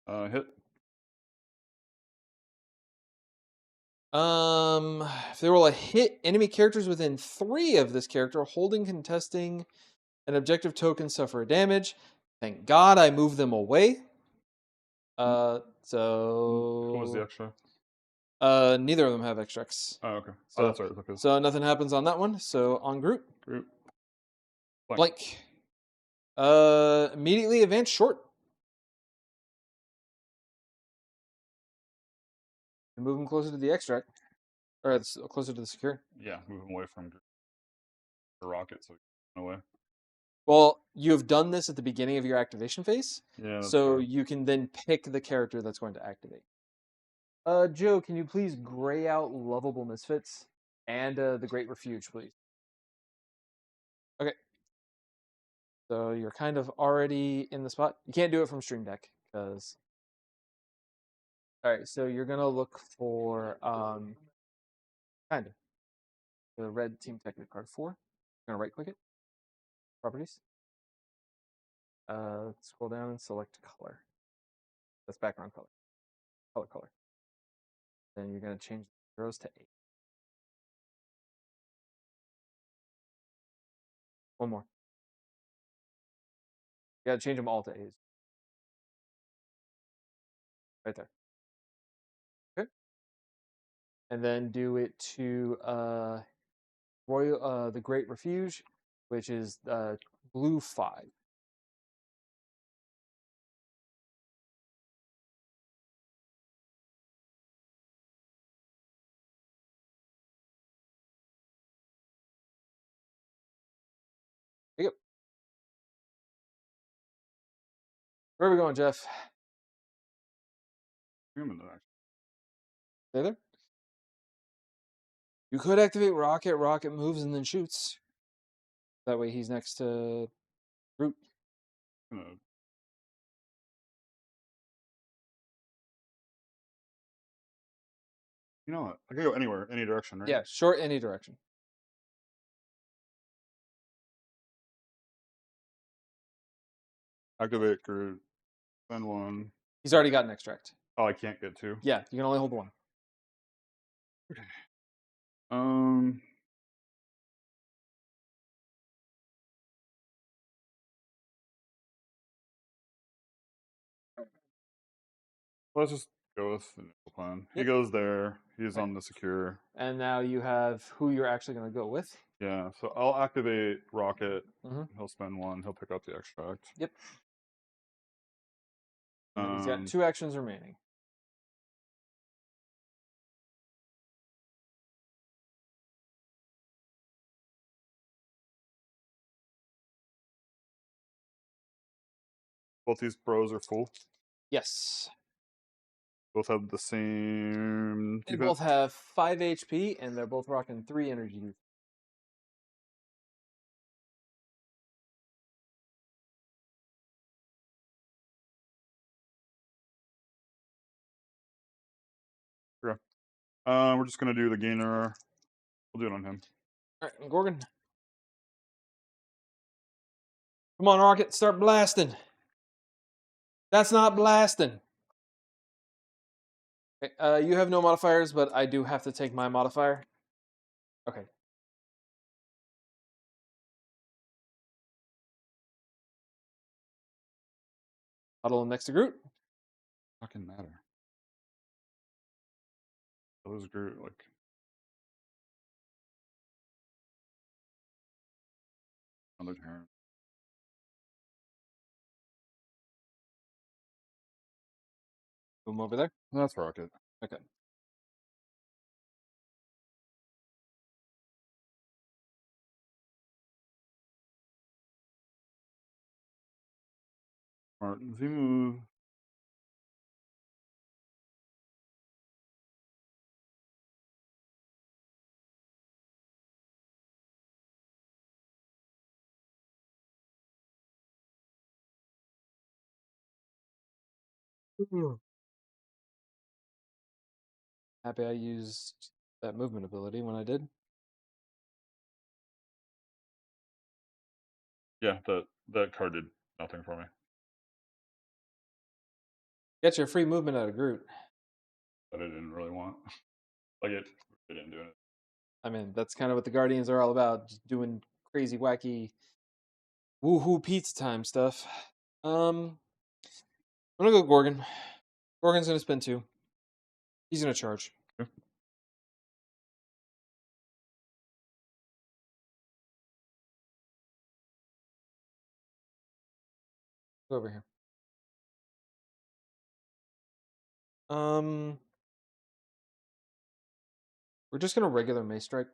Hit. If they roll a hit, enemy characters within 3 of this character holding contesting an objective token suffer damage. Thank God I moved them away. What was the So extra? neither of them have extracts. Oh, okay. So, that's right. Okay. So nothing happens on that one. So on Groot. Groot. Blank. Immediately advance short. And move him closer to the extract. Or closer to the secure. Yeah, move him away from the rocket so he can run away. Well, you have done this at the beginning of your activation phase. Yeah. So you can then pick the character that's going to activate. Joe, can you please gray out Lovable Misfits and the Great Refuge, please? Okay. So you're kind of already in the spot. You can't do it from Stream Deck because. All right, so you're gonna look for kind of the red Team Technic card 4. You're gonna right click it. Properties. Scroll down and select color. That's background color. Color. Then you're gonna change the zeros to 8. One more. You gotta change them all to A's. Right there. Okay. And then do it to the Great Refuge, which is blue 5. There you go. Where are we going, Jeff? Human, actually. Stay there. You could activate Rocket. Rocket moves and then shoots. That way he's next to Root. You know what? I can go anywhere, any direction, right? Yeah, short any direction. Activate Groot. Send 1. He's already got an extract. Oh, I can't get 2. Yeah, you can only hold 1. Okay. Let's just go with the initial plan. He goes there. He's on the secure. And now you have who you're actually going to go with. Yeah, so I'll activate Rocket. Mhm. He'll spend 1. He'll pick up the extract. Yep. He's got 2 actions remaining. Both these bros are full. Yes. Both have the same. They both have 5 HP, and they're both rocking 3 energy. Okay. We're just gonna do the gainer. We'll do it on him. All right, Gorgon. Come on, Rocket, start blasting. That's not blasting. Okay, you have no modifiers, but I do have to take my modifier. Okay. Huddle him next to Groot. Fucking matter. So this Groot, like. Another turn. Boom over there. That's Rocket. Okay. Alright, does he move? Happy I used that movement ability when I did. Yeah, that card did nothing for me. Get your free movement out of Groot. But I didn't really want. Like it didn't do it. I mean, that's kind of what the Guardians are all about, just doing crazy, wacky, woohoo pizza time stuff. I'm gonna go Gorgon. Gorgon's gonna spend 2. He's gonna charge. Okay. Go over here. We're just gonna regular Mace Strike.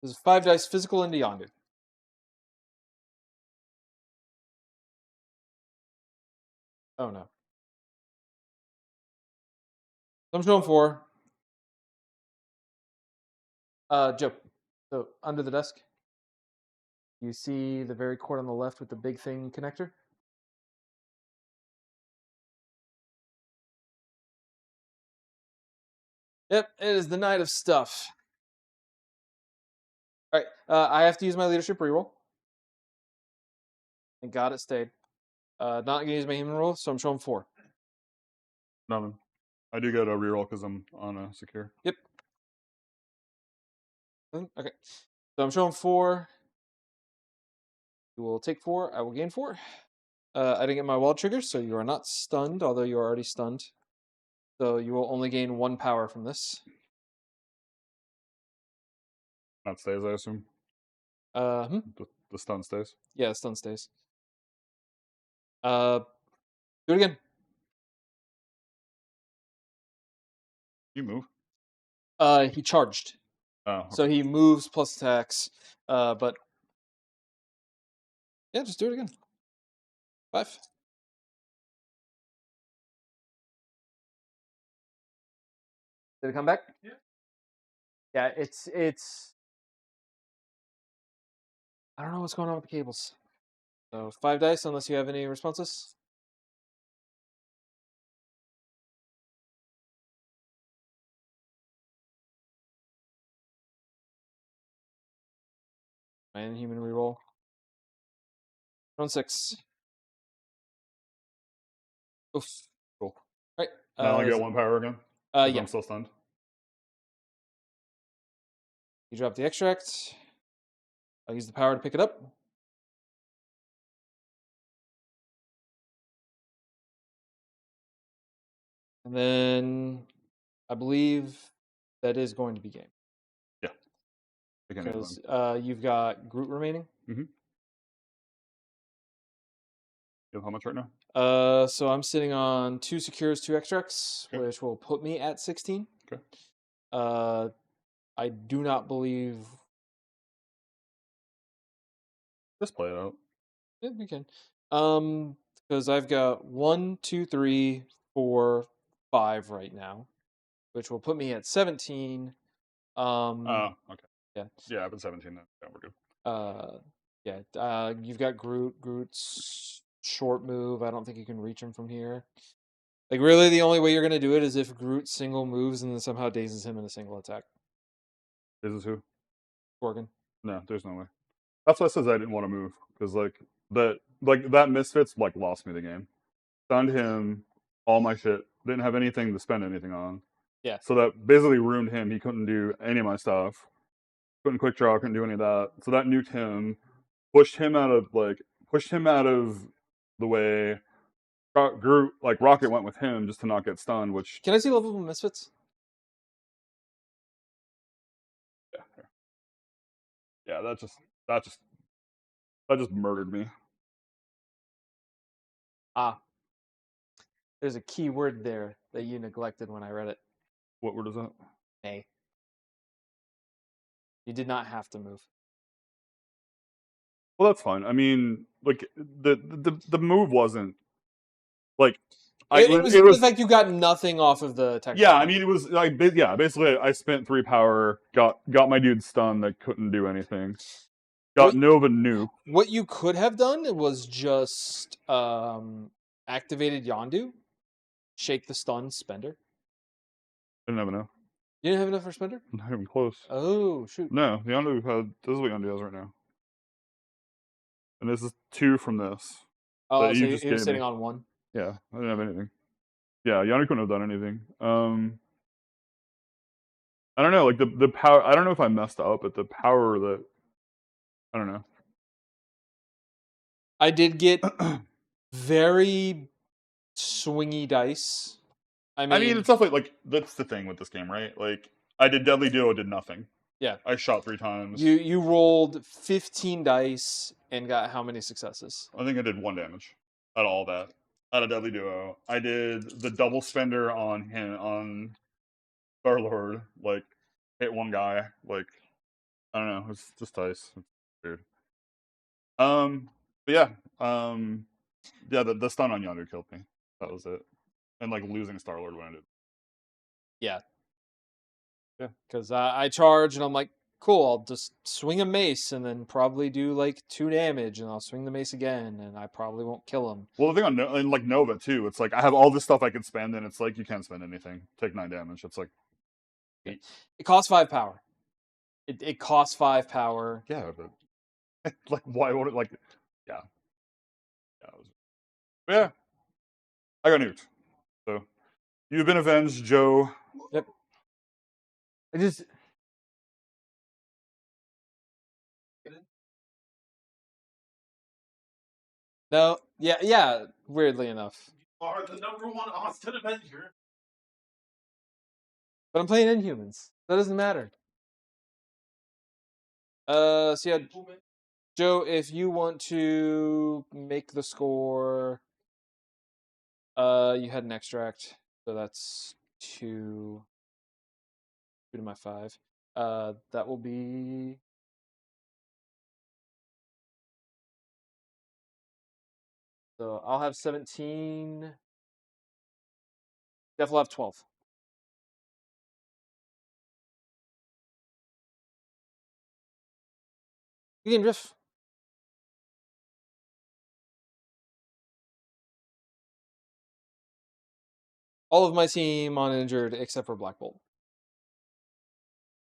This is 5 dice, physical into yonder. Oh no. I'm showing 4. Joe. So under the desk, you see the very cord on the left with the big thing connector? Yep, it is the Knight of Stuff. All right, I have to use my leadership reroll. Thank God it stayed. Not gonna use my human roll, so I'm showing 4. Nothing. I do get a reroll because I'm on a secure. Yep. Okay, so I'm showing 4. You will take 4. I will gain 4. I didn't get my wall trigger, so you are not stunned, although you are already stunned. So you will only gain 1 power from this. That stays, I assume. The stun stays. Yeah, stun stays. Do it again. You move. He charged. Oh, okay. So he moves plus attacks. But yeah, just do it again. 5. Did it come back? Yeah. Yeah, it's. I don't know what's going on with the cables. So 5 dice, unless you have any responses. My Inhuman reroll. Round 6. Oof. Cool. All right. And I only get 1 power again. Yeah. I'm still stunned. You drop the extract. I'll use the power to pick it up. And then I believe that is going to be game. Yeah. Because you've got Groot remaining. Mm-hmm. You have how much right now? So I'm sitting on 2 secures, 2 extracts, Okay. which will put me at 16. Okay. I do not believe. Just play it out. Yeah, we can. Because I've got 1, 2, 3, 4, 5 right now, which will put me at 17. Oh, okay. Yeah. Yeah, I've been 17 then. Yeah, we're good. Yeah. You've got Groot. Groot's short move. I don't think you can reach him from here. Like, really, the only way you're going to do it is if Groot single moves and then somehow dazes him in a single attack. This is who? Gorgon. No, there's no way. That's why I says I didn't want to move because that Misfits lost me the game. Stunned him, all my shit. Didn't have anything to spend anything on. Yeah. So that basically ruined him. He couldn't do any of my stuff. Couldn't quick draw. Couldn't do any of that. So that nuked him. Pushed him out of the way. Groot Rocket went with him just to not get stunned. Which can I see level Misfits? Yeah, that just murdered me. There's a key word there that you neglected when I read it. What word is that? May. You did not have to move. Well, that's fine. I mean, the move wasn't It was the fact you got nothing off of the tech. Yeah, I mean, it was basically I spent 3 power, got my dude stunned that couldn't do anything. Got Nova Nuke. What you could have done was just activated Yondu, shake the stun, spender. Didn't have enough. You didn't have enough for spender? Not even close. Oh shoot! No, Yondu had. This is what Yondu has right now. And this is 2 from this. Oh, that so you he just was gave sitting me. on 1. Yeah, I didn't have anything. Yeah, Yondu couldn't have done anything. I don't know, like the power. I don't know if I messed up, but the power that I don't know. I did get very swingy dice. I mean, it's definitely like that's the thing with this game, right? Like I did Deadly Duo, did nothing. yeah. I shot 3 times. You rolled 15 dice and got how many successes? I think I did 1 damage out of all that. Out of Deadly Duo, I did the double spender on him on Star-Lord. Like hit 1 guy. Like I don't know. It's just dice. It's weird. But yeah. Yeah. The stun on Yondu killed me. That was it. And like losing Star-Lord when I did. Yeah. Yeah. Because I charge and I'm like, cool, I'll just swing a mace and then probably do like 2 damage and I'll swing the mace again and I probably won't kill him. Well, the thing on like Nova too, it's like I have all this stuff I can spend, and it's like you can't spend anything. Take 9 damage. It's like It costs 5 power. It costs 5 power. yeah, but like why would it like yeah. Yeah. I got nuked. So you've been avenged, Joe. Yep. I just no, yeah. Weirdly enough, Are the #1 Austin Avenger. but I'm playing Inhumans. That doesn't matter. So yeah, Joe, if you want to make the score, you had an extract, so that's 2 to my 5. That will be. So I'll have 17. Jeff will have 12. Good game, Jeff. All of my team on injured except for Black Bolt.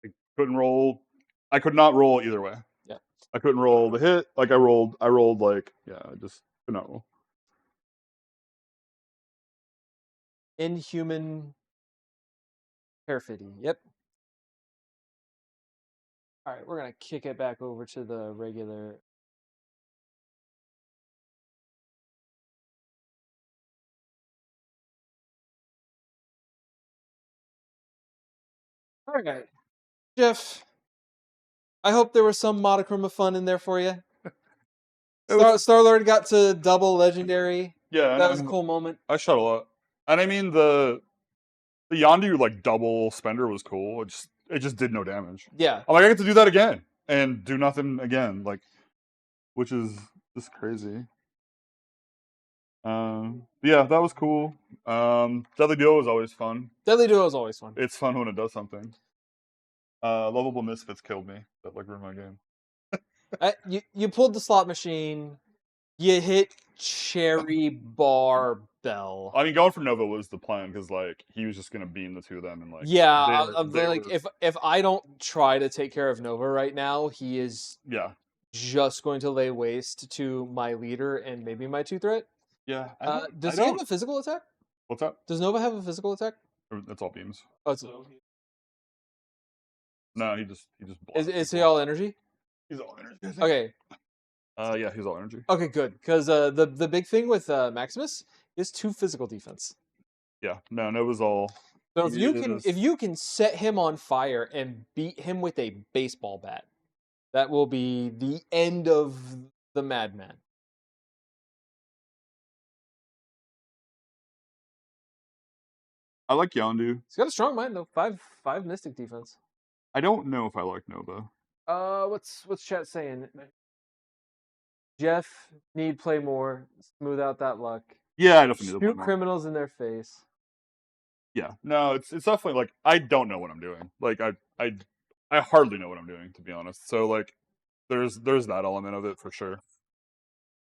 I couldn't roll. I could not roll either way. Yeah. I couldn't roll the hit. Like I rolled like yeah, I just could not roll. Inhuman Perfiddy. Yep. All right, we're gonna kick it back over to the regular. All right, Jeff. I hope there was some modicum of fun in there for you. Star-Lord got to double legendary. Yeah, That was a cool moment. I shot a lot. And I mean the Yondu like double spender was cool. It just did no damage. Yeah. I'm like I get to do that again and do nothing again, like which is just crazy. Yeah, that was cool. Deadly Duo is always fun. Deadly Duo is always fun. It's fun when it does something. Lovable Misfits killed me. That like ruined my game. You pulled the slot machine. You hit Cherry Barbell. I mean, going for Nova was the plan because like he was just gonna beam the 2 of them and like yeah. I'm like if I don't try to take care of Nova right now, he is just going to lay waste to my leader and maybe my 2 threat. Yeah. Does he have a physical attack? What's that? Does Nova have a physical attack? It's all beams. Oh, it's, No, he just is he all energy? He's all energy. Okay. Yeah, he's all energy. Okay, good. Because the big thing with Maximus is 2 physical defense. Yeah, no, Nova's all. So if you can set him on fire and beat him with a baseball bat, that will be the end of the madman. I like Yondu. He's got a strong mind though. 5 mystic defense. I don't know if I like Nova. What's chat saying? Jeff need play more, smooth out that luck. Yeah, I definitely need to play Shoot more. criminals in their face. Yeah, no, it's definitely like I don't know what I'm doing. Like I hardly know what I'm doing, to be honest. So like there's that element of it for sure.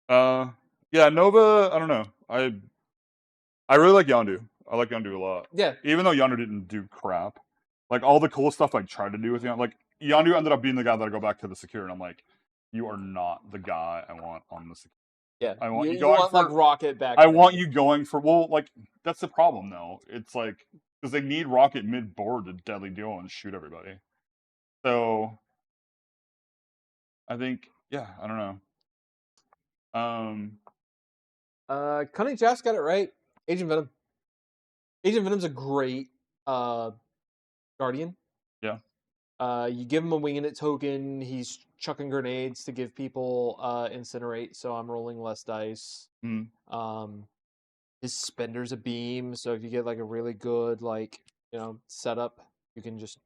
Yeah, Nova. I don't know. I really like Yondu. I like Yondu a lot. Yeah. Even though Yondu didn't do crap, like all the cool stuff I tried to do with Yondu, like Yondu ended up being the guy that I go back to the secure, and I'm like, you are not the guy I want on the secure. Yeah. I want you you going want for like Rocket back. I there. want you going for like that's the problem though. It's like because they need Rocket mid board to deadly duel and shoot everybody. So I think I don't know. Cunning Jack's got it right. Agent Venom. Agent Venom's a great guardian. Yeah. You give him a wing in it token. He's chucking grenades to give people incinerate. So I'm rolling less dice. Mm. His spender's a beam. So if you get like a really good setup, you can just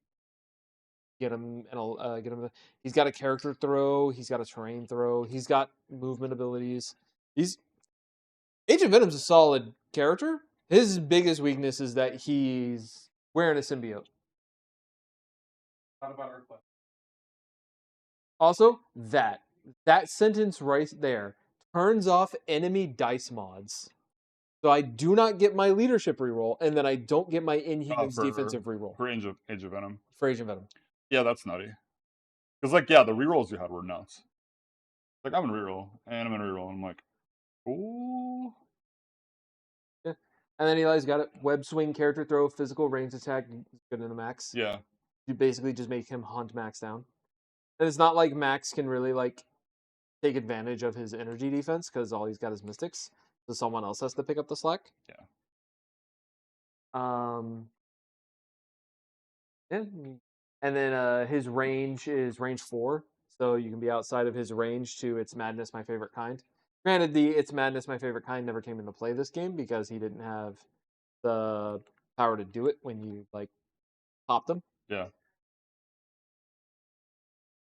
get him and get him. He's got a character throw. He's got a terrain throw. He's got movement abilities. Agent Venom's a solid character. His biggest weakness is that he's wearing a symbiote. Not about our question. Also, that sentence right there turns off enemy dice mods. So I do not get my leadership reroll, and then I don't get my Inhumans defensive reroll for Age of Venom. for Agent Venom. Yeah, that's nutty. Because the rerolls you had were nuts. Like I'm gonna reroll, and I'm gonna reroll, and I'm like, ooh. Yeah. And then Eli's got it. Web swing, character throw, physical range attack, good in a max. Yeah. You basically just make him hunt Max down. And it's not like Max can really take advantage of his energy defense because all he's got is mystics. So someone else has to pick up the slack. Yeah. Yeah. And then his range is range 4. So you can be outside of his range to It's Madness, My Favorite Kind. Granted, the It's Madness, My Favorite Kind never came into play this game because he didn't have the power to do it when you popped them. Yeah.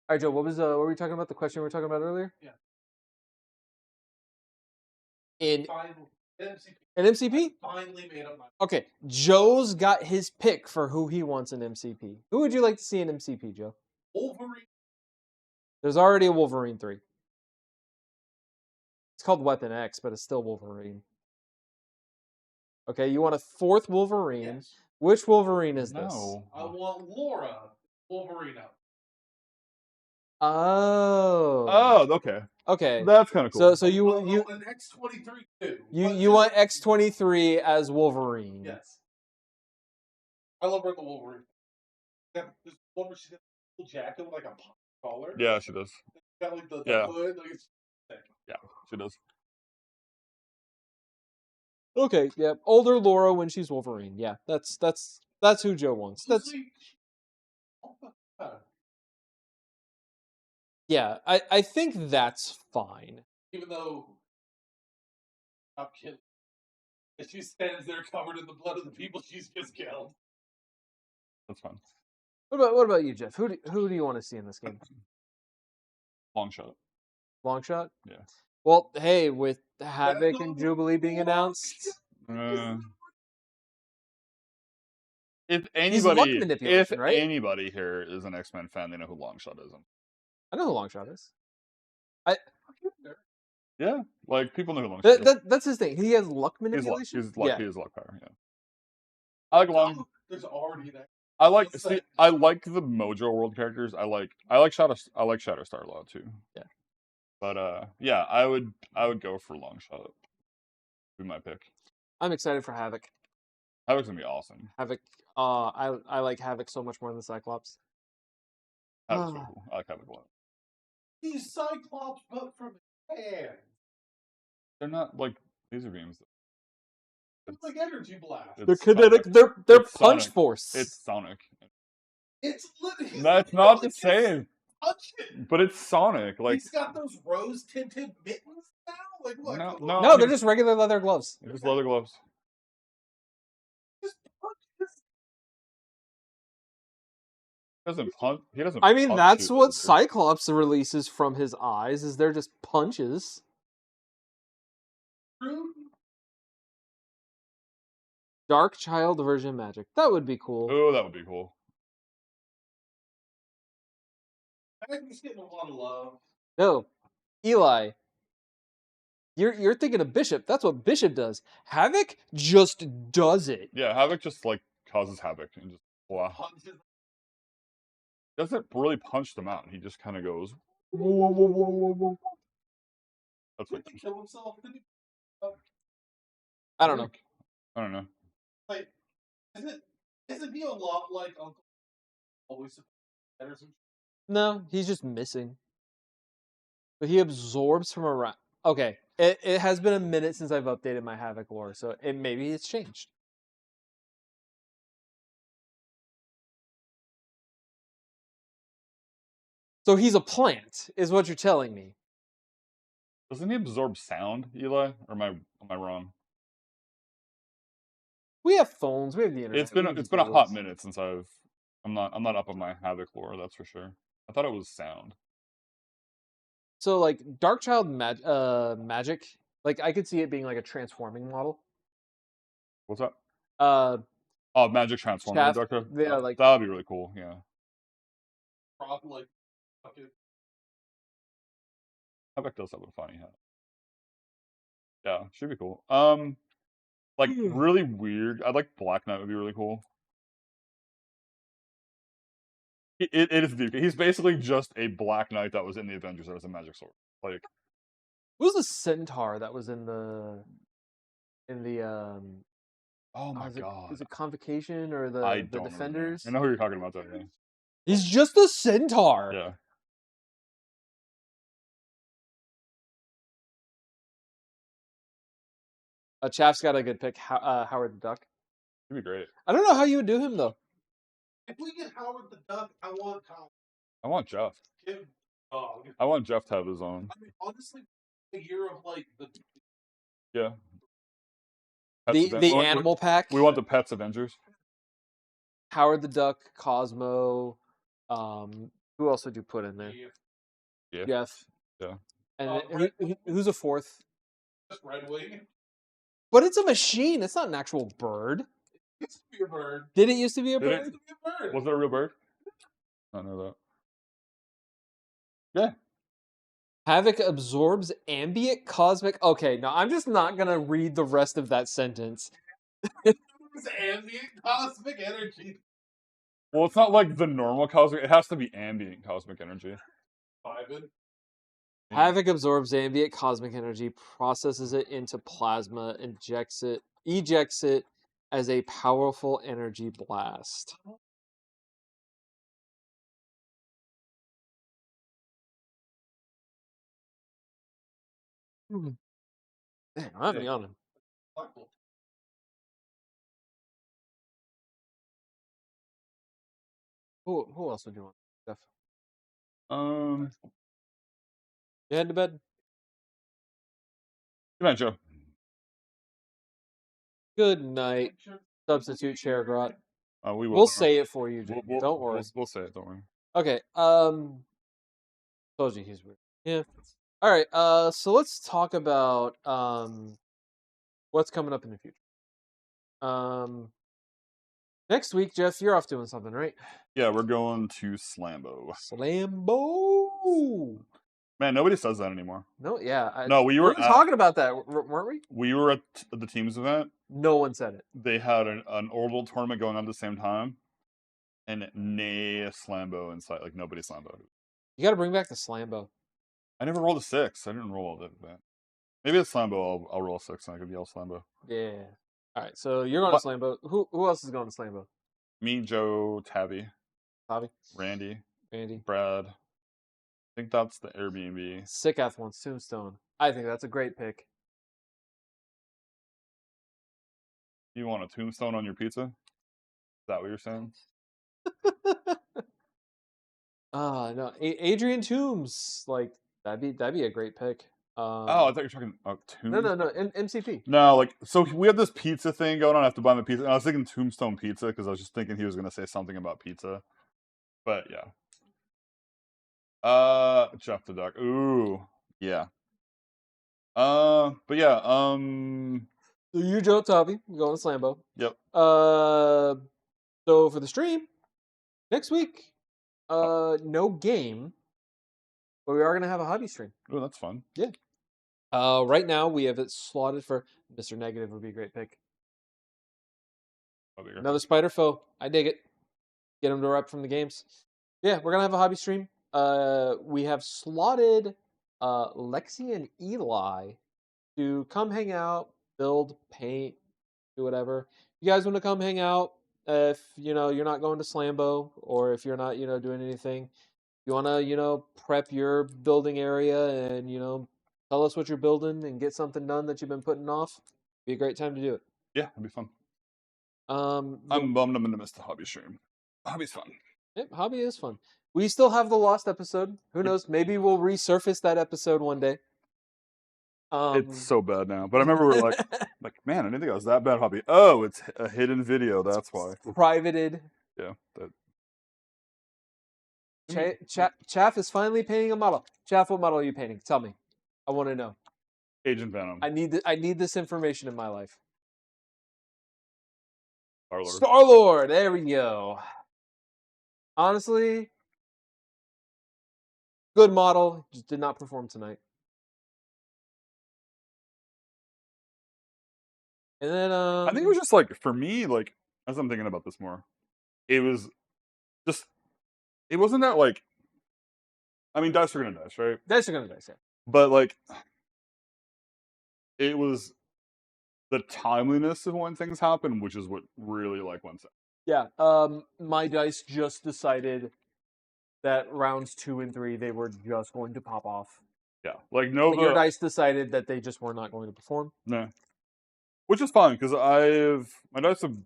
All right, Joe. What were we talking about? The question we were talking about earlier. Yeah. In MCP. an MCP. Finally made up my. Okay, Joe's got his pick for who he wants in MCP. Who would you like to see in MCP, Joe? Wolverine. There's already a Wolverine 3. It's called Weapon X, but it's still Wolverine. Okay, you want a 4th Wolverine. Yes. Which Wolverine is this? No. I want Laura Wolverine out. Oh. Oh, okay. Okay. That's kind of cool. So you an X-23 too. you want X-23 as Wolverine? Yes. I love her the Wolverine. There's one where she's got a cool jacket with like a pop collar. Yeah, she does. She's got like the hood. Like it's sick. Yeah, she does. Okay, yeah. Older Laura when she's Wolverine. Yeah, that's who Joe wants. That's yeah. I think that's fine. Even though I'm kidding. As she stands there covered in the blood of the people she's just killed. That's fine. What about you, Jeff? Who do you want to see in this game? Long shot. Long shot? Yeah. Well, hey, with Havoc and Jubilee being announced, if he's luck anybody manipulation, right? anybody here is an X-Men fan, they know who Longshot is. I know who Longshot is. Yeah, like people know who Longshot is. That's his thing. He has luck manipulation. He's luck. He has luck power. Yeah. I like Long. There's already that. I like I like the Mojo World characters. I like Shatterstar a lot too. Yeah. But yeah, I would go for Longshot. Be my pick. I'm excited for Havoc. Havoc's gonna be awesome. Havoc. I like Havoc so much more than Cyclops. Havoc's really cool. I like Havoc a lot. He's Cyclops, but from Japan. They're not like laser beams. It's like energy blast. They're kinetic. They're punch Sonic. force. It's Sonic. It's literally. That's not the same. Punching. But it's Sonic. Like He's got those rose tinted mittens now. Like what? No, they're just regular leather gloves. They're just leather gloves. Just punches. Doesn't punch. He doesn't. I mean, punch that's you, what Cyclops releases from his eyes. Is they're just punches. True. Dark Child version magic. That would be cool. Oh, that would be cool. I think he's getting a lot of love. No, Eli, you're thinking of Bishop. That's what Bishop does. Havoc just does it. Yeah, Havoc just like causes havoc and just wow. Punches. Doesn't really punch them out. He just kind of goes. That's Did like he kill himself? Did he? I don't know. I don't know. Wait, isn't he a lot like Uncle? Always better some. No, he's just missing. But he absorbs from around. Okay, it has been a minute since I've updated my Havoc lore, so maybe it's changed. So he's a plant, is what you're telling me. Doesn't he absorb sound, Eli? Or am I wrong? We have phones. We have the internet. It's been a hot minute since I'm not up on my Havoc lore, that's for sure. I thought it was sound. So like Darkchild magic, like I could see it being like a transforming model. What's that? Oh, Magic Transformer Shaft, Doctor. yeah, like that would be really cool. Yeah. Probably like fucking. Havoc does have a funny hat. Yeah, should be cool. Like really weird. I'd like Black Knight would be really cool. It is deep. He's basically just a Black Knight that was in the Avengers that was a magic sword. Like, what was the centaur that was in the oh my god, is it Convocation or I the don't Defenders? I know who you're talking about. Though. Yeah. He's just a centaur. Yeah. Chaff's got a good pick. Howard the Duck. He'd be great. I don't know how you would do him though. If we get Howard the Duck, I want Tom. I want Jeff. Give dog. I want Jeff to have his own. I mean, honestly, a year of like the. Yeah. The animal pack. We want the Pets Avengers. Howard the Duck, Cosmo. Who else would you put in there? Yeah. Jeff. Yeah. And who's a fourth? Just Red Wing. But it's a machine. It's not an actual bird. It used to be a bird. Did it used to be a Did bird? It used to be a bird. Was it a real bird? I don't know that. Yeah. Havoc absorbs ambient cosmic. Okay, no, I'm just not gonna read the rest of that sentence. It's ambient cosmic energy. Well, it's not like the normal cosmic. It has to be ambient cosmic energy. Ivan. Havoc absorbs ambient cosmic energy, processes it into plasma, ejects it as a powerful energy blast. Man, I have me on him. Who else would you want, Jeff? You head to bed? Good night, Joe. Good night, substitute chair grot. We'll say it for you, Jake. Don't worry. We'll say it. Don't worry. Okay. Told you he's weird. Yeah. All right. So let's talk about what's coming up in the future. Next week, Jeff, you're off doing something, right? Yeah, we're going to Slambo. Slambo. Man, nobody says that anymore. No, yeah. No, we were talking about that, weren't we? We were at the teams event. No one said it. They had an orbital tournament going on at the same time, and nay Slambo inside. Like nobody Slambo. You got to bring back the Slambo. I never rolled a 6. I didn't roll that. Maybe it's Slambo. I'll roll a 6 and I could yell Slambo. Yeah. All right. So you're going to Slambo. Who else is going to Slambo? Me, Joe, Tabby, Randy, Brad. I think that's the Airbnb. Sickath wants Tombstone. I think that's a great pick. You want a tombstone on your pizza? Is that what you're saying? No, Adrian Toombs, like that'd be a great pick. I thought you were talking Tombstone. No, MCP. No, like so we have this pizza thing going on. I have to buy my pizza. And I was thinking Tombstone Pizza because I was just thinking he was going to say something about pizza. But yeah. Jeff the Duck. Ooh, yeah. But yeah. So you, Joe, Toby, going to Slambo. Yep. So for the stream next week, no game. But we are going to have a hobby stream. Oh, that's fun. Right now, we have it slotted for Mr. Negative would be a great pick. Oh, bigger. Another spider foe. I dig it. Get him to rep from the games. Yeah, we're gonna have a hobby stream. We have slotted Lexi and Eli to come hang out, build, paint, do whatever. You guys want to come hang out? If you're not going to Slambo, or if you're not doing anything, you want to prep your building area and tell us what you're building and get something done that you've been putting off. Be a great time to do it. Yeah, it'd be fun. The I'm bummed I'm gonna miss the hobby stream. Hobby's fun. Yep, hobby is fun. We still have the lost episode. Who knows? Maybe we'll resurface that episode one day. It's so bad now. But I remember we were like, man, I didn't think it was that bad hobby. Oh, it's a hidden video. That's why. Privated. Yeah. That... Chaff is finally painting a model. Chaff, what model are you painting? Tell me. I want to know. Agent Venom. I need this information in my life. Star-Lord. Star-Lord. There we go. Honestly, good model. Just did not perform tonight. And then I think it was just like, for me, like, as I'm thinking about this more, it was just, it wasn't that like, I mean, dice are gonna dice, right? Dice are gonna dice, yeah. But like, it was the timeliness of when things happen, which is what really like went. Yeah. My dice just decided that rounds 2 and 3 they were just going to pop off. Yeah, like Nova. Your dice decided that they just were not going to perform. No, which is fine because my dice have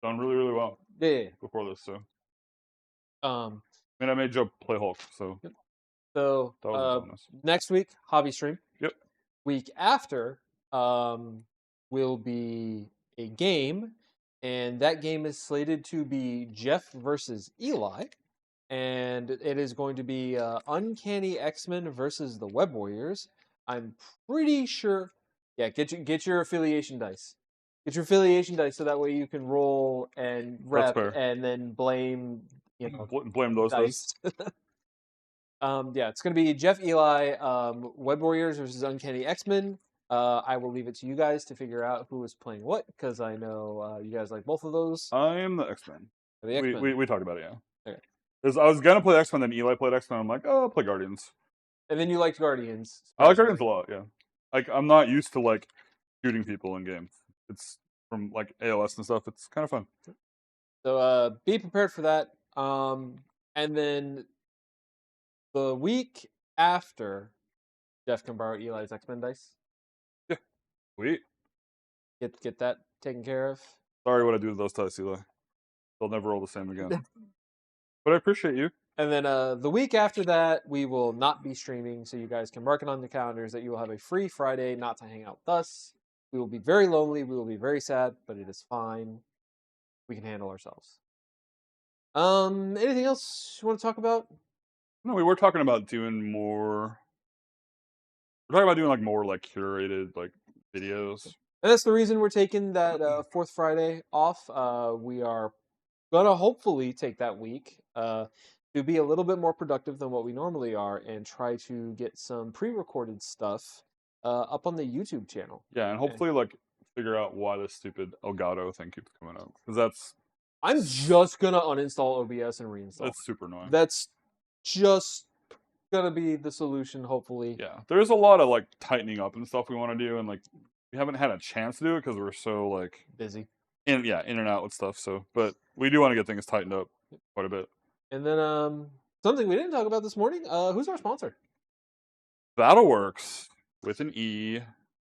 done really really well. Yeah. Before this, so. I mean, I made Joe play Hulk, so. Yep. So that was a bonus. Next week, hobby stream. Yep. Week after, will be a game, and that game is slated to be Jeff versus Eli, and it is going to be Uncanny X-Men versus the Web Warriors. I'm pretty sure. Yeah, get your affiliation dice. Get your affiliation dice so that way you can roll and rep and then blame blame those dice. Yeah, it's going to be Jeff Eli, Web Warriors versus Uncanny X-Men. I will leave it to you guys to figure out who is playing what, because I know you guys like both of those. I am the X-Men. We talked about it, yeah. Okay. Because I was going to play X-Men, then Eli played X-Men. I'm like, oh, I'll play Guardians. And then you liked Guardians. I like Guardians a lot, yeah. Like, I'm not used to, like, shooting people in games. It's from, like, AOS and stuff. It's kind of fun. So, be prepared for that. And then the week after, Jeff can borrow Eli's X-Men dice. Yeah. Sweet. Get that taken care of. Sorry what I do to those dice, Eli. They'll never roll the same again. But I appreciate you. And then the week after that, we will not be streaming, so you guys can mark it on the calendars that you will have a free Friday not to hang out with us. We will be very lonely. We will be very sad, but it is fine. We can handle ourselves. Anything else you want to talk about? No, we were talking about doing more. We're talking about doing like more like curated like videos. And that's the reason we're taking that fourth Friday off. We are gonna hopefully take that week to be a little bit more productive than what we normally are, and try to get some pre-recorded stuff up on the YouTube channel. Yeah, and hopefully like figure out why this stupid Elgato thing keeps coming up, because that's. I'm just gonna uninstall OBS and reinstall. That's super annoying. That's just gonna be the solution, hopefully. Yeah, there's a lot of like tightening up and stuff we want to do, and like we haven't had a chance to do it because we're so like busy. In and out with stuff. So, but we do want to get things tightened up quite a bit. And then something we didn't talk about this morning. Who's our sponsor? BattleWorks with an E.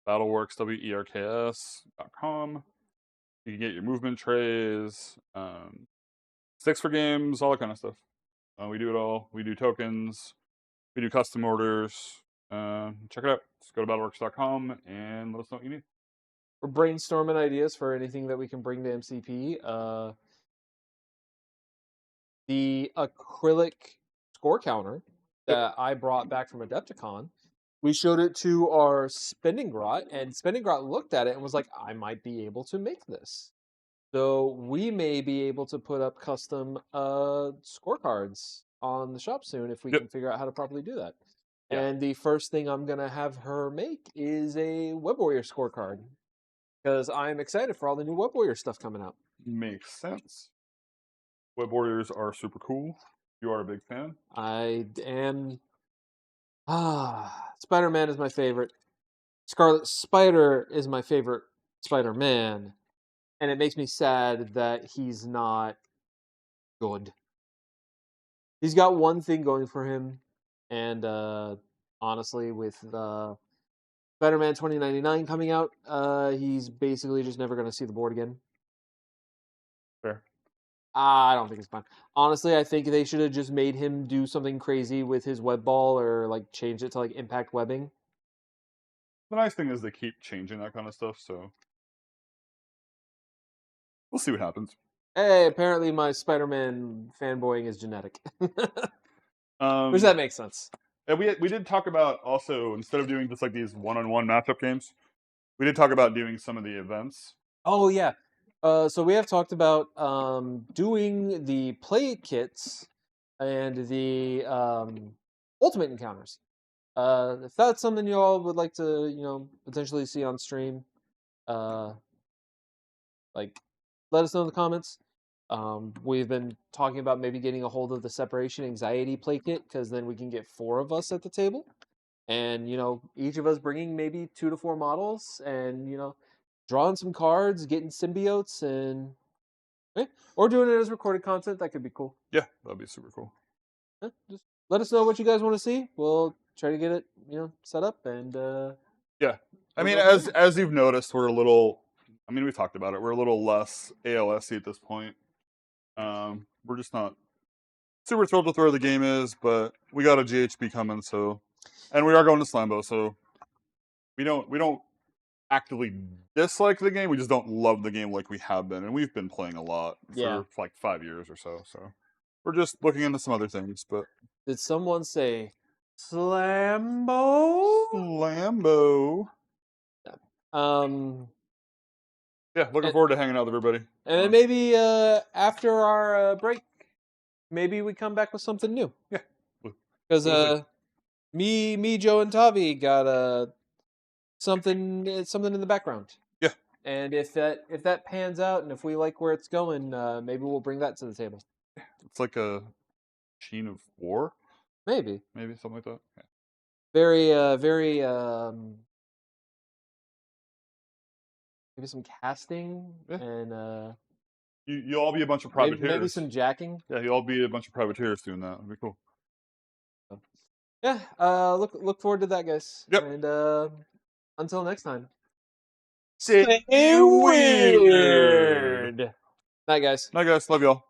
BattleWorks, WERKS.com. You can get your movement trays, sticks for games, all that kind of stuff. We do it all. We do tokens. We do custom orders. Check it out. Just go to battleworks.com and let us know what you need. We're brainstorming ideas for anything that we can bring to MCP. The acrylic score counter that I brought back from Adepticon, we showed it to our Spendingrot, and Spendingrot looked at it and was like, I might be able to make this. So we may be able to put up custom scorecards on the shop soon if we Yep. can figure out how to properly do that. Yeah. And the first thing I'm gonna have her make is a Web Warrior scorecard because I'm excited for all the new Web Warrior stuff coming out. Makes sense. Web Warriors are super cool. You are a big fan. I am. Spider-Man is my favorite. Scarlet Spider is my favorite Spider-Man, and it makes me sad that he's not good. He's got one thing going for him, and honestly, with Spider-Man 2099 coming out, he's basically just never going to see the board again. Fair. I don't think it's fun. Honestly, I think they should have just made him do something crazy with his web ball or like change it to like impact webbing. The nice thing is they keep changing that kind of stuff, so we'll see what happens. Hey, apparently my Spider-Man fanboying is genetic. Which that makes sense. And we did talk about also, instead of doing just like these one-on-one matchup games, we did talk about doing some of the events. Oh yeah. So we have talked about doing the play kits and the ultimate encounters. If that's something you all would like to, potentially see on stream, like let us know in the comments. We've been talking about maybe getting a hold of the separation anxiety play kit because then we can get 4 of us at the table, and each of us bringing maybe 2 to 4 models, and drawing some cards, getting symbiotes, and or doing it as recorded content. That could be cool. Yeah, that'd be super cool. Just let us know what you guys want to see. We'll try to get it, set up, and yeah. I mean, go from there. as you've noticed, we're a little. I mean, we talked about it. We're a little less ALS-y at this point. We're just not super thrilled with where the game is, but we got a GHB coming, and we are going to Slambo, so we don't actively dislike the game. We just don't love the game like we have been, and we've been playing a lot for like 5 years or so. So we're just looking into some other things. But did someone say Slambo? Slambo. Yeah, looking forward to hanging out with everybody. And then maybe after our break, maybe we come back with something new. Yeah, because me, Joe, and Tavi got something in the background. Yeah. And if that pans out, and if we like where it's going, maybe we'll bring that to the table. It's like a Sheen of War. Maybe Something like that. Yeah. very maybe some casting and you'll all be a bunch of privateers. Maybe some jacking. Yeah, you'll all be a bunch of privateers doing that. It'd be cool. Yeah, look forward to that, guys. Yep. And until next time. Stay weird. Night, guys. Night, guys. Love y'all.